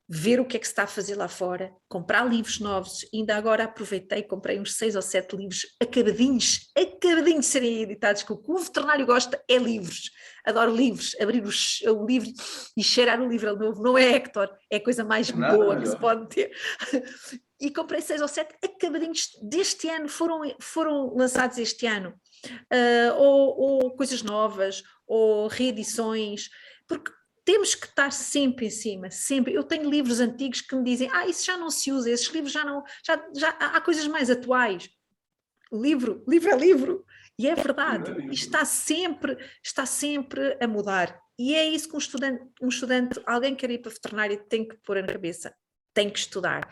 ver o que é que se está a fazer lá fora, comprar livros novos, ainda agora aproveitei, comprei uns 6 ou 7 livros acabadinhos de serem editados, que o que o veterinário gosta é livros, adoro livros, abrir o livro e cheirar o livro novo, não é, Héctor? É a coisa mais boa que se pode ter. E comprei 6 ou 7 acabadinhos deste ano, foram lançados este ano. Ou coisas novas, ou reedições, porque temos que estar sempre em cima, sempre. Eu tenho livros antigos que me dizem, isso já não se usa, esses livros já há coisas mais atuais. Livro é livro, e é verdade, e está sempre a mudar, e é isso que um estudante, alguém que quer ir para a veterinária tem que pôr na cabeça, tem que estudar,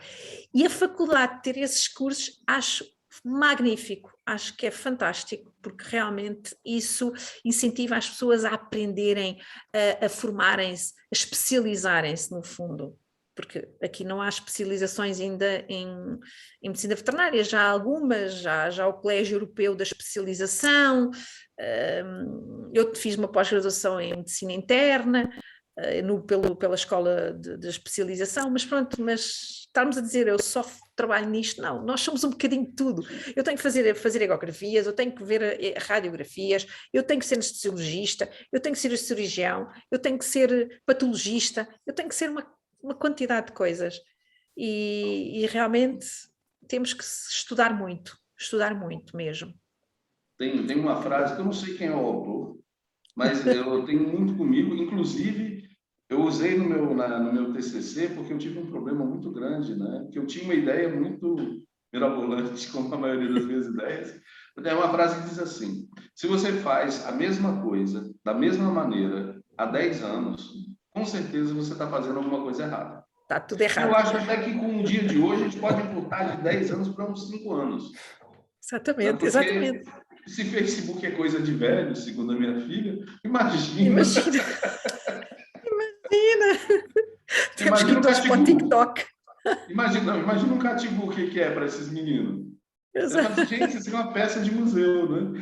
e a faculdade ter esses cursos, acho magnífico, acho que é fantástico, porque realmente isso incentiva as pessoas a aprenderem, a formarem-se, a especializarem-se no fundo, porque aqui não há especializações ainda em medicina veterinária, já há algumas, já o Colégio Europeu da Especialização, eu fiz uma pós-graduação em medicina interna, pela escola de especialização, mas pronto, estarmos a dizer eu só trabalho nisto, não, nós somos um bocadinho de tudo, eu tenho que fazer ecografias, eu tenho que ver radiografias, eu tenho que ser anestesiologista, eu tenho que ser cirurgião, eu tenho que ser patologista, eu tenho que ser uma quantidade de coisas, e realmente temos que estudar muito mesmo. tem uma frase que eu não sei quem é o autor, mas eu tenho muito comigo, inclusive eu usei no meu TCC porque eu tive um problema muito grande, né? Que eu tinha uma ideia muito mirabolante, como a maioria das minhas ideias. Tem uma frase que diz assim: se você faz a mesma coisa da mesma maneira há 10 anos, com certeza você está fazendo alguma coisa errada. Está tudo errado. Eu acho até que com o dia de hoje a gente pode encurtar de 10 anos para uns 5 anos. Exatamente, Porque exatamente. se Facebook é coisa de velho, segundo a minha filha, imagina. Imagina. Temos que ir todos para o TikTok. Imagina um catibu, o que é para esses meninos. Exato. Gente, isso é uma peça de museu, né?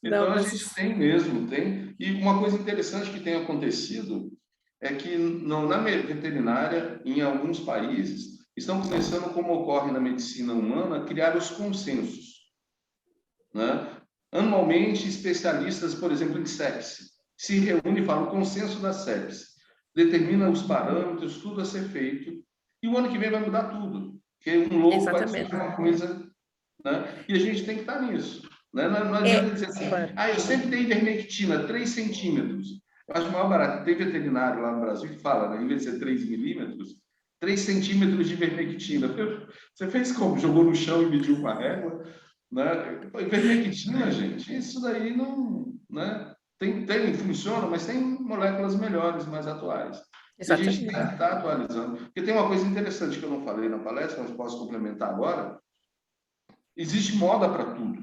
Então, a gente tem mesmo, tem. E uma coisa interessante que tem acontecido é que na veterinária, em alguns países, estão começando, como ocorre na medicina humana, a criar os consensos, né? Anualmente, especialistas, por exemplo, em sepse, se reúnem e falam o consenso da sepse, determina os parâmetros, tudo a ser feito, e o ano que vem vai mudar tudo, porque um louco vai discutir uma coisa, né? E a gente tem que estar nisso. Né? Não adianta dizer assim, eu sempre dei ivermectina, 3 centímetros. Eu acho maior barato. Tem veterinário lá no Brasil que fala, né? Em vez de ser 3 milímetros, 3 centímetros de ivermectina. Você fez como? Jogou no chão e mediu com a régua? Né? Ivermectina, gente, isso daí não... Né? Funciona, mas tem moléculas melhores, mais atuais. E a gente tem que estar atualizando. Porque tem uma coisa interessante que eu não falei na palestra, mas posso complementar agora. Existe moda para tudo.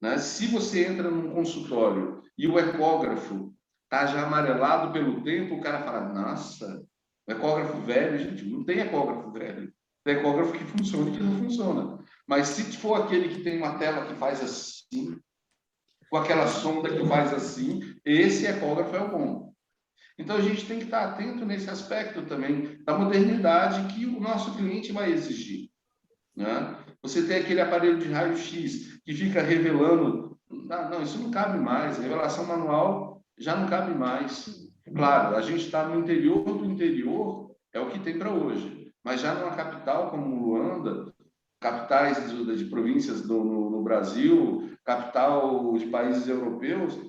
Né? Se você entra num consultório e o ecógrafo está já amarelado pelo tempo, o cara fala, nossa, ecógrafo velho, gente, não tem ecógrafo velho. Tem ecógrafo que funciona e que não funciona. Mas se for aquele que tem uma tela que faz assim, com aquela sonda que faz assim, esse ecógrafo é o bom. Então, a gente tem que estar atento nesse aspecto também da modernidade que o nosso cliente vai exigir. Né? Você tem aquele aparelho de raio-x que fica revelando... Não, isso não cabe mais. A revelação manual já não cabe mais. Claro, a gente está no interior do interior, é o que tem para hoje. Mas já numa capital como Luanda, capitais de províncias no Brasil, capital de países europeus,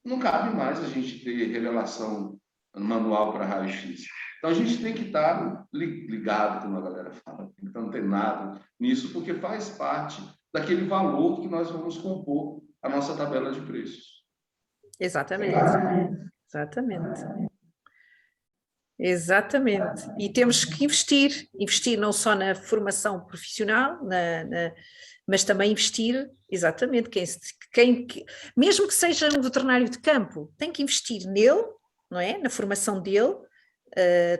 não cabe mais a gente ter revelação manual para raio-x. Então, a gente tem que estar ligado, como a galera fala, tem que estar antenado nisso, porque faz parte daquele valor que nós vamos compor a nossa tabela de preços. Exatamente. Exatamente. Exatamente. E temos que investir não só na formação profissional, mas também investir, exatamente, mesmo que seja um veterinário de campo, tem que investir nele, não é? Na formação dele.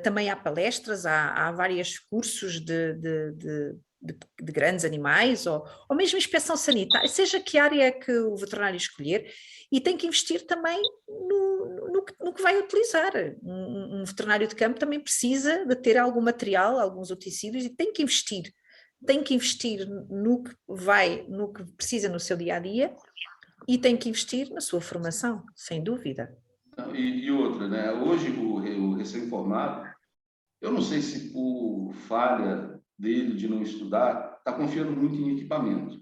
Também há palestras, há vários cursos de grandes animais, ou mesmo inspeção sanitária, seja que área é que o veterinário escolher, e tem que investir também no que vai utilizar. Um veterinário de campo também precisa de ter algum material, alguns utensílios, e tem que investir no que precisa no seu dia-a-dia, e tem que investir na sua formação, sem dúvida. E outra, né? Hoje o recém-formado, eu não sei se por falha dele de não estudar, está confiando muito em equipamento.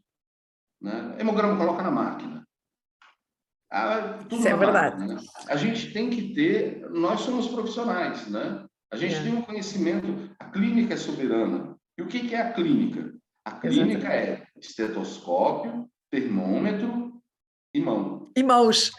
Né? Hemograma coloca na máquina. Tudo Isso é verdade. Máquina, né? A gente tem que ter, nós somos profissionais, né? A gente tem um conhecimento, a clínica é soberana. E o que é a clínica? A clínica é estetoscópio, termômetro e mão. E mãos.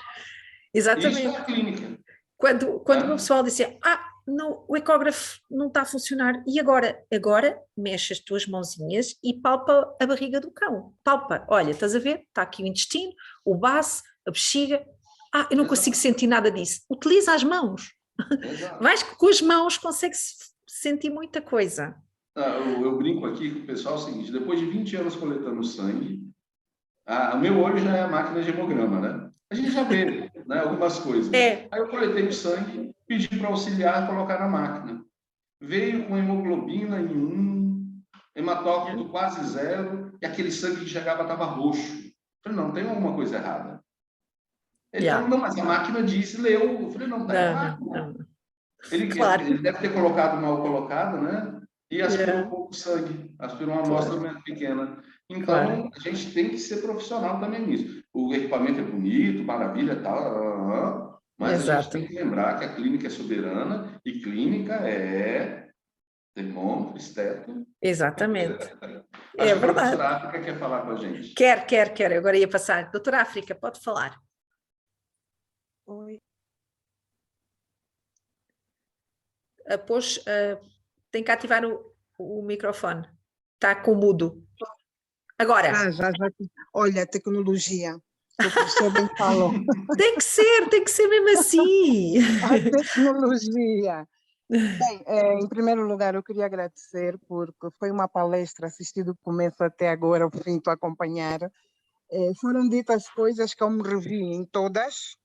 Exatamente. Isso é a clínica. Quando o pessoal dizia, não, o ecógrafo não está a funcionar, e agora? Agora mexe as tuas mãozinhas e palpa a barriga do cão. Palpa, olha, estás a ver? Está aqui o intestino, o baço, a bexiga. Eu não consigo sentir nada disso. Utiliza as mãos. Vais que com as mãos consegue-se sentir muita coisa. Eu brinco aqui com o pessoal o seguinte, depois de 20 anos coletando sangue, o meu olho já é a máquina de hemograma, né? A gente já vê, né, algumas coisas. Aí eu coletei o sangue, pedi para auxiliar colocar na máquina. Veio com hemoglobina em 1, hematócrito quase 0, e aquele sangue que chegava estava roxo. Eu falei, não, tem alguma coisa errada. Ele falou, não, mas a máquina disse, leu. Eu falei, não, está errado. Ele deve ter colocado mal colocado, né? e aspirou um pouco de sangue, aspirou uma amostra pequena. Então, a gente tem que ser profissional também nisso. O equipamento é bonito, maravilha, tal, mas a gente tem que lembrar que a clínica é soberana e clínica é termômetro, esteto. Exatamente. Acho É que a verdade. professora África quer falar com a gente. Quer. Eu agora ia passar. Doutora África, pode falar. Oi. Pois, tem que ativar o microfone. Está com mudo. Agora. Já. Olha, tecnologia. O professor bem falou. Tem que ser mesmo assim. A tecnologia. Bem, em primeiro lugar, eu queria agradecer porque foi uma palestra assistida do começo até agora, o fim, estou a acompanhar. Foram ditas coisas que eu me revi em todas.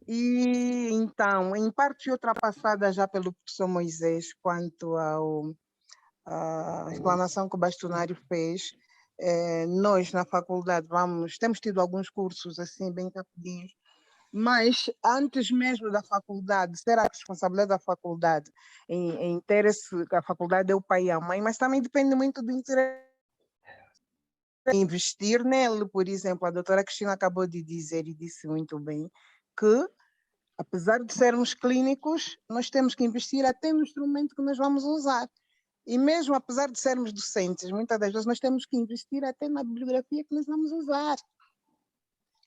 E então, em parte ultrapassada já pelo professor Moisés, quanto à explanação que o bastonário fez, nós na faculdade temos tido alguns cursos assim bem rapidinhos, mas antes mesmo da faculdade, ser a responsabilidade da faculdade em ter a faculdade é o pai e a mãe, mas também depende muito do interesse. Investir nele, por exemplo, a doutora Cristina acabou de dizer e disse muito bem que apesar de sermos clínicos, nós temos que investir até no instrumento que nós vamos usar. E mesmo apesar de sermos docentes, muitas das vezes nós temos que investir até na bibliografia que nós vamos usar.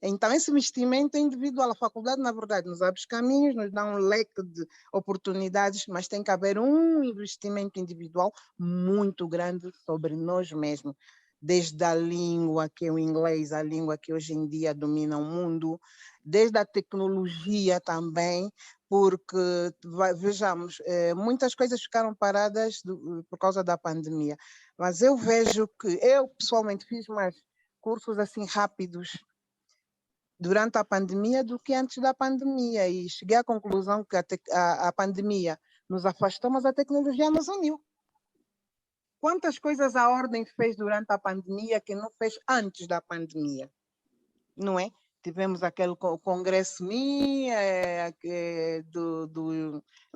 Então, esse investimento é individual. A faculdade, na verdade, nos abre os caminhos, nos dá um leque de oportunidades, mas tem que haver um investimento individual muito grande sobre nós mesmos. Desde a língua, que é o inglês, a língua que hoje em dia domina o mundo, desde a tecnologia também, porque, vejamos, muitas coisas ficaram paradas por causa da pandemia, mas eu vejo que eu, pessoalmente, fiz mais cursos assim rápidos durante a pandemia do que antes da pandemia, e cheguei à conclusão que a pandemia nos afastou, mas a tecnologia nos uniu. Quantas coisas a Ordem fez durante a pandemia que não fez antes da pandemia? Não é? Tivemos aquele congresso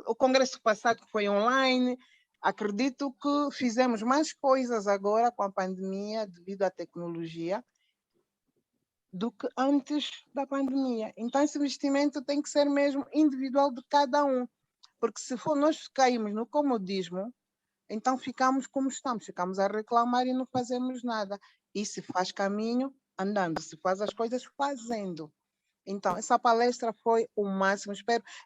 o congresso passado que foi online. Acredito que fizemos mais coisas agora com a pandemia devido à tecnologia do que antes da pandemia. Então, esse investimento tem que ser mesmo individual de cada um, porque se for nós caímos no comodismo, então ficamos como estamos, ficamos a reclamar e não fazemos nada. E se faz caminho, andando, se faz as coisas, fazendo. Então, essa palestra foi o máximo.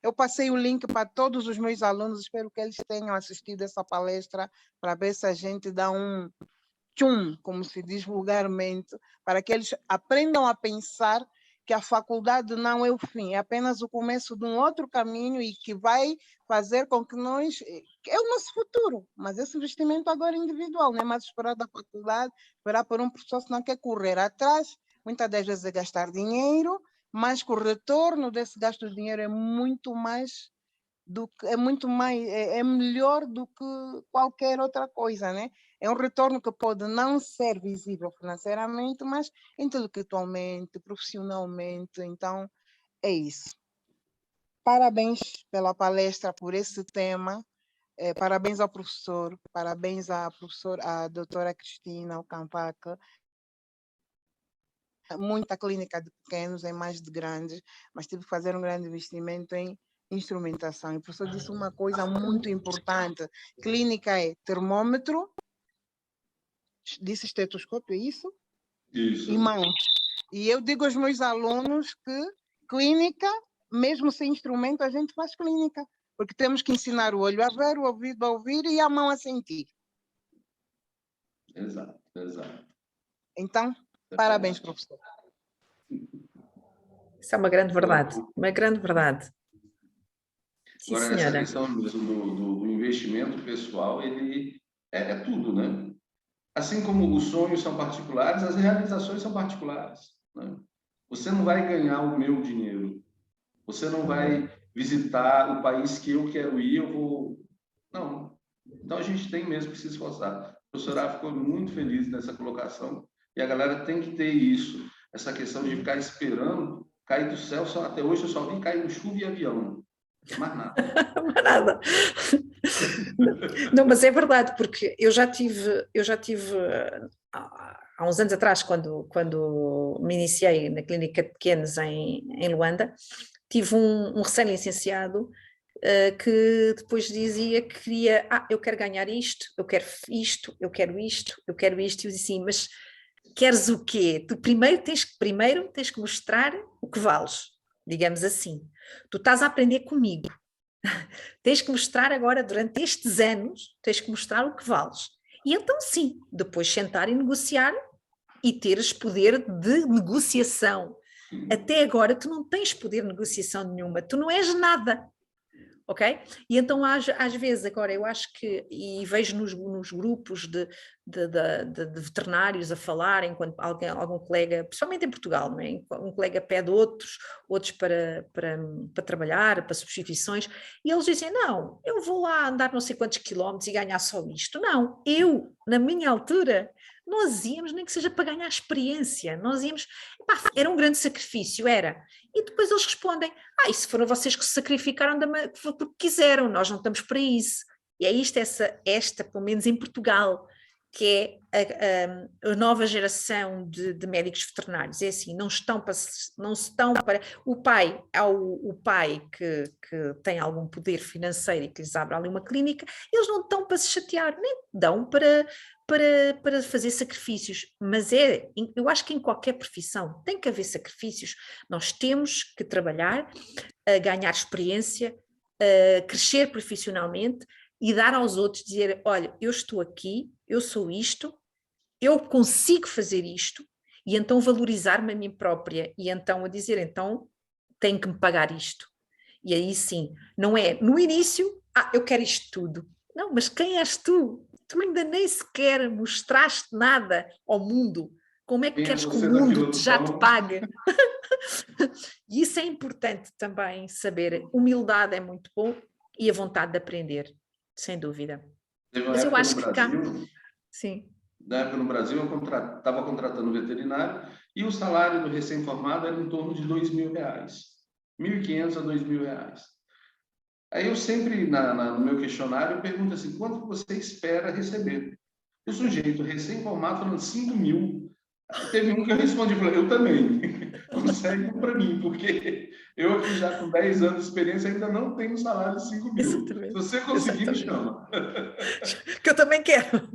Eu passei o link para todos os meus alunos, espero que eles tenham assistido essa palestra para ver se a gente dá um tchum, como se diz vulgarmente, para que eles aprendam a pensar que a faculdade não é o fim, é apenas o começo de um outro caminho e que vai fazer com que é o nosso futuro, mas esse investimento agora é individual, não é mais esperar da faculdade, esperar por um professor, senão quer correr atrás, muitas das vezes é gastar dinheiro, mas que o retorno desse gasto de dinheiro é muito mais é melhor do que qualquer outra coisa, né? É um retorno que pode não ser visível financeiramente, mas intelectualmente, profissionalmente. Então, é isso. Parabéns pela palestra, por esse tema. Parabéns ao professor, parabéns à doutora Cristina Alcampaca. Muita clínica de pequenos, é mais de grandes, mas tive que fazer um grande investimento em instrumentação. E o professor disse uma coisa muito importante. Clínica é termômetro, disse estetoscópio, é isso? Isso. E mãos. E eu digo aos meus alunos que clínica, mesmo sem instrumento, a gente faz clínica. Porque temos que ensinar o olho a ver, o ouvido a ouvir e a mão a sentir. Exato. Então, parabéns, professor. Isso é uma grande verdade. Uma grande verdade. Sim, agora, senhora. essa questão do investimento pessoal, ele é tudo, né? Assim como os sonhos são particulares, as realizações são particulares, né? Você não vai ganhar o meu dinheiro. Você não vai visitar o país que eu quero ir, eu vou... Não. Então, a gente tem mesmo que se esforçar. O professor Á ficou muito feliz nessa colocação e a galera tem que ter isso, essa questão de ficar esperando cair do céu. Até hoje eu só vi cair chuva e avião. Mais nada. Não há nada. Não, mas é verdade, porque eu já tive há uns anos atrás, quando me iniciei na clínica de pequenos em Luanda, tive um recém-licenciado que depois dizia que queria, eu quero ganhar isto, eu quero isto, eu quero isto, eu quero isto, e eu disse assim, mas queres o quê? Tu primeiro tens que mostrar o que vales, digamos assim. Tu estás a aprender comigo. Tens que mostrar agora, durante estes anos, tens que mostrar o que vales. E então sim, depois sentar e negociar e teres poder de negociação. Até agora tu não tens poder de negociação nenhuma, tu não és nada. Ok? E então às vezes agora eu acho que, e vejo nos grupos de veterinários a falarem, quando algum colega, principalmente em Portugal, não é? Um colega pede outros para trabalhar, para substituições, e eles dizem, não, eu vou lá andar não sei quantos quilómetros e ganhar só isto. Não, na minha altura, nós íamos nem que seja para ganhar experiência, nós íamos, era um grande sacrifício, era. E depois eles respondem, e se foram vocês que se sacrificaram porque quiseram, nós não estamos para isso. E é isto, esta, pelo menos em Portugal, que é a nova geração de médicos veterinários. É assim, não estão para o pai, o pai que tem algum poder financeiro e que lhes abre ali uma clínica, eles não estão para se chatear, nem dão para fazer sacrifícios, mas eu acho que em qualquer profissão tem que haver sacrifícios. Nós temos que trabalhar, ganhar experiência, crescer profissionalmente e dar aos outros, dizer, olha, eu estou aqui, eu sou isto, eu consigo fazer isto, e então valorizar-me a mim própria, e então a dizer, então tenho que me pagar isto. E aí sim, não é no início, eu quero isto tudo. Não, mas quem és tu? Tu ainda nem sequer mostraste nada ao mundo. Como é que queres que o mundo já te pague? E isso é importante também saber. Humildade é muito bom e a vontade de aprender, sem dúvida. Mas eu acho que cá... Sim. Na época no Brasil, eu estava contratando um veterinário e o salário do recém-formado era em torno de R$2.000, R$1.500 a R$2.000. Aí eu sempre, no meu questionário, eu pergunto assim, quanto você espera receber? O sujeito recém-formado falando 5.000. Teve um que eu respondi, eu também. Consegue para mim, porque eu aqui já com 10 anos de experiência ainda não tenho um salário de 5.000. Exatamente. Se você conseguir, me chama. Que eu também quero.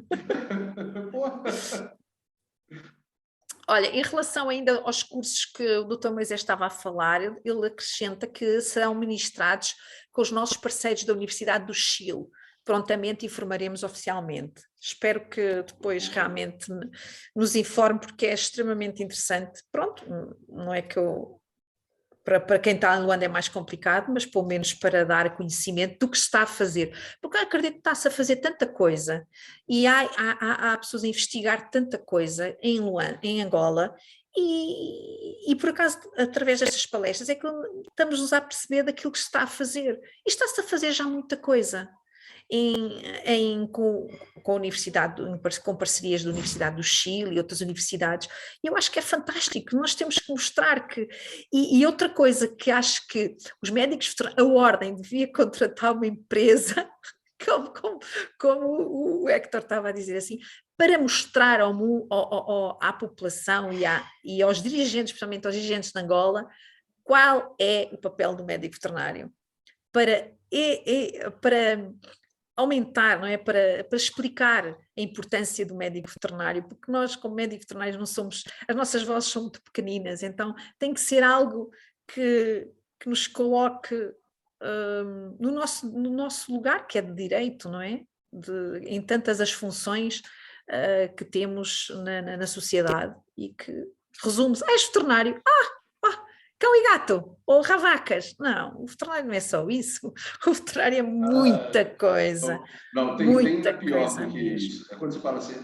Olha, em relação ainda aos cursos que o Dr. Moisés estava a falar, ele acrescenta que serão ministrados com os nossos parceiros da Universidade do Chile. Prontamente informaremos oficialmente. Espero que depois realmente nos informe, porque é extremamente interessante. Pronto, não é que eu... Para quem está em Luanda é mais complicado, mas pelo menos para dar conhecimento do que se está a fazer. Porque eu acredito que está-se a fazer tanta coisa e há pessoas a investigar tanta coisa em Luanda, em Angola, e por acaso, através destas palestras, é que estamos-nos a perceber daquilo que se está a fazer. E está-se a fazer já muita coisa. Com a universidade, com parcerias da Universidade do Chile e outras universidades, e eu acho que é fantástico, nós temos que mostrar que, e outra coisa que acho que os médicos, a Ordem devia contratar uma empresa, como o Héctor estava a dizer assim, para mostrar à população e aos dirigentes, especialmente aos dirigentes de Angola, qual é o papel do médico veterinário, para aumentar, não é? Para explicar a importância do médico veterinário, porque nós, como médicos veterinários, não somos, as nossas vozes são muito pequeninas, então tem que ser algo que nos coloque no nosso lugar, que é de direito, não é? Em tantas as funções que temos na sociedade, e que resume-se, és veterinário, cão e gato, ou ravacas. Não, o veterinário não é só isso. O veterinário é muita coisa. Não, tem ainda pior do que isso. É quando você fala assim,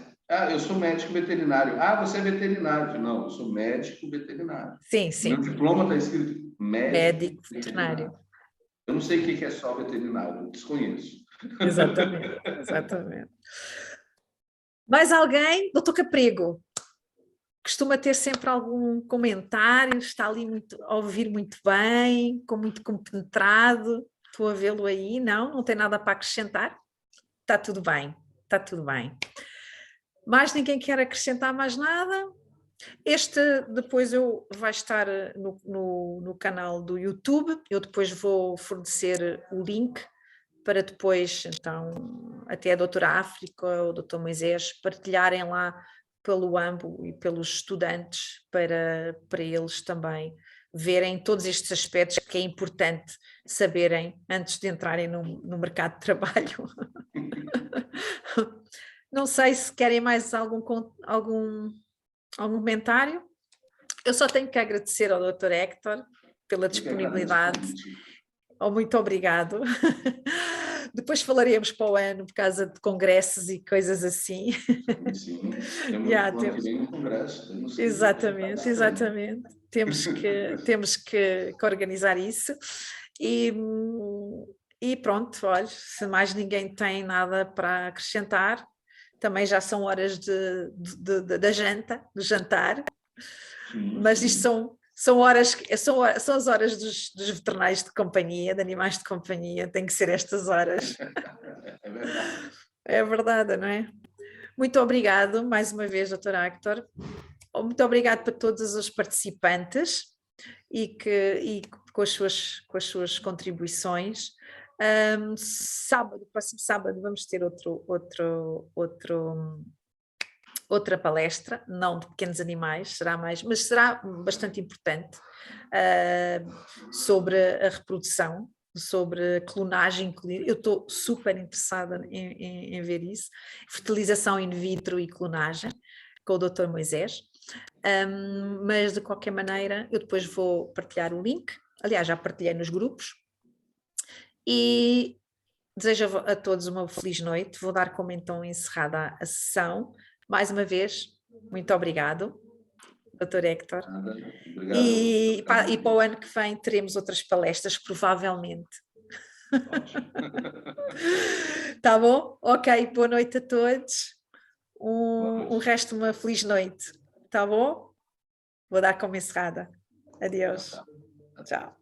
eu sou médico veterinário. Você é veterinário. Não, eu sou médico veterinário. Sim, sim. Meu diploma está escrito médico veterinário. Eu não sei o que é só veterinário, eu desconheço. Exatamente, exatamente. Mais alguém? Doutor Caprego? Costuma ter sempre algum comentário, está ali a ouvir muito bem, muito compenetrado. Estou a vê-lo aí, não tem nada para acrescentar? Está tudo bem, está tudo bem. Mais ninguém quer acrescentar mais nada? Depois vai estar no canal do YouTube, eu depois vou fornecer o link para depois, então, até a doutora África ou o doutor Moisés partilharem lá pelo AMBO e pelos estudantes para eles também verem todos estes aspectos que é importante saberem antes de entrarem no mercado de trabalho. Não sei se querem mais algum comentário. Eu só tenho que agradecer ao Dr. Héctor pela disponibilidade. Muito obrigado. Depois falaremos para o ano por causa de congressos e coisas assim. Sim, temos um congresso. Exatamente. Temos que organizar isso. E pronto, olha, se mais ninguém tem nada para acrescentar, também já são horas da janta, do jantar. Mas isto são as horas dos veterinários de companhia, de animais de companhia, tem que ser estas horas. É verdade. É verdade, não é? Muito obrigado mais uma vez, Dr. Héctor. Muito obrigado para todos os participantes e com as suas contribuições. Próximo sábado vamos ter outra palestra, não de pequenos animais, mas será bastante importante, sobre a reprodução, sobre a clonagem. Eu estou super interessada em ver isso, fertilização in vitro e clonagem, com o Dr. Moisés, mas de qualquer maneira eu depois vou partilhar o link, aliás já partilhei nos grupos, e desejo a todos uma feliz noite. Vou dar como então encerrada a sessão. Mais uma vez, muito obrigado, Dr. Héctor. Obrigado. E para o ano que vem teremos outras palestras, provavelmente. Tá bom? Ok, boa noite a todos. O resto, uma feliz noite. Tá bom? Vou dar como encerrada. Adeus. Tchau.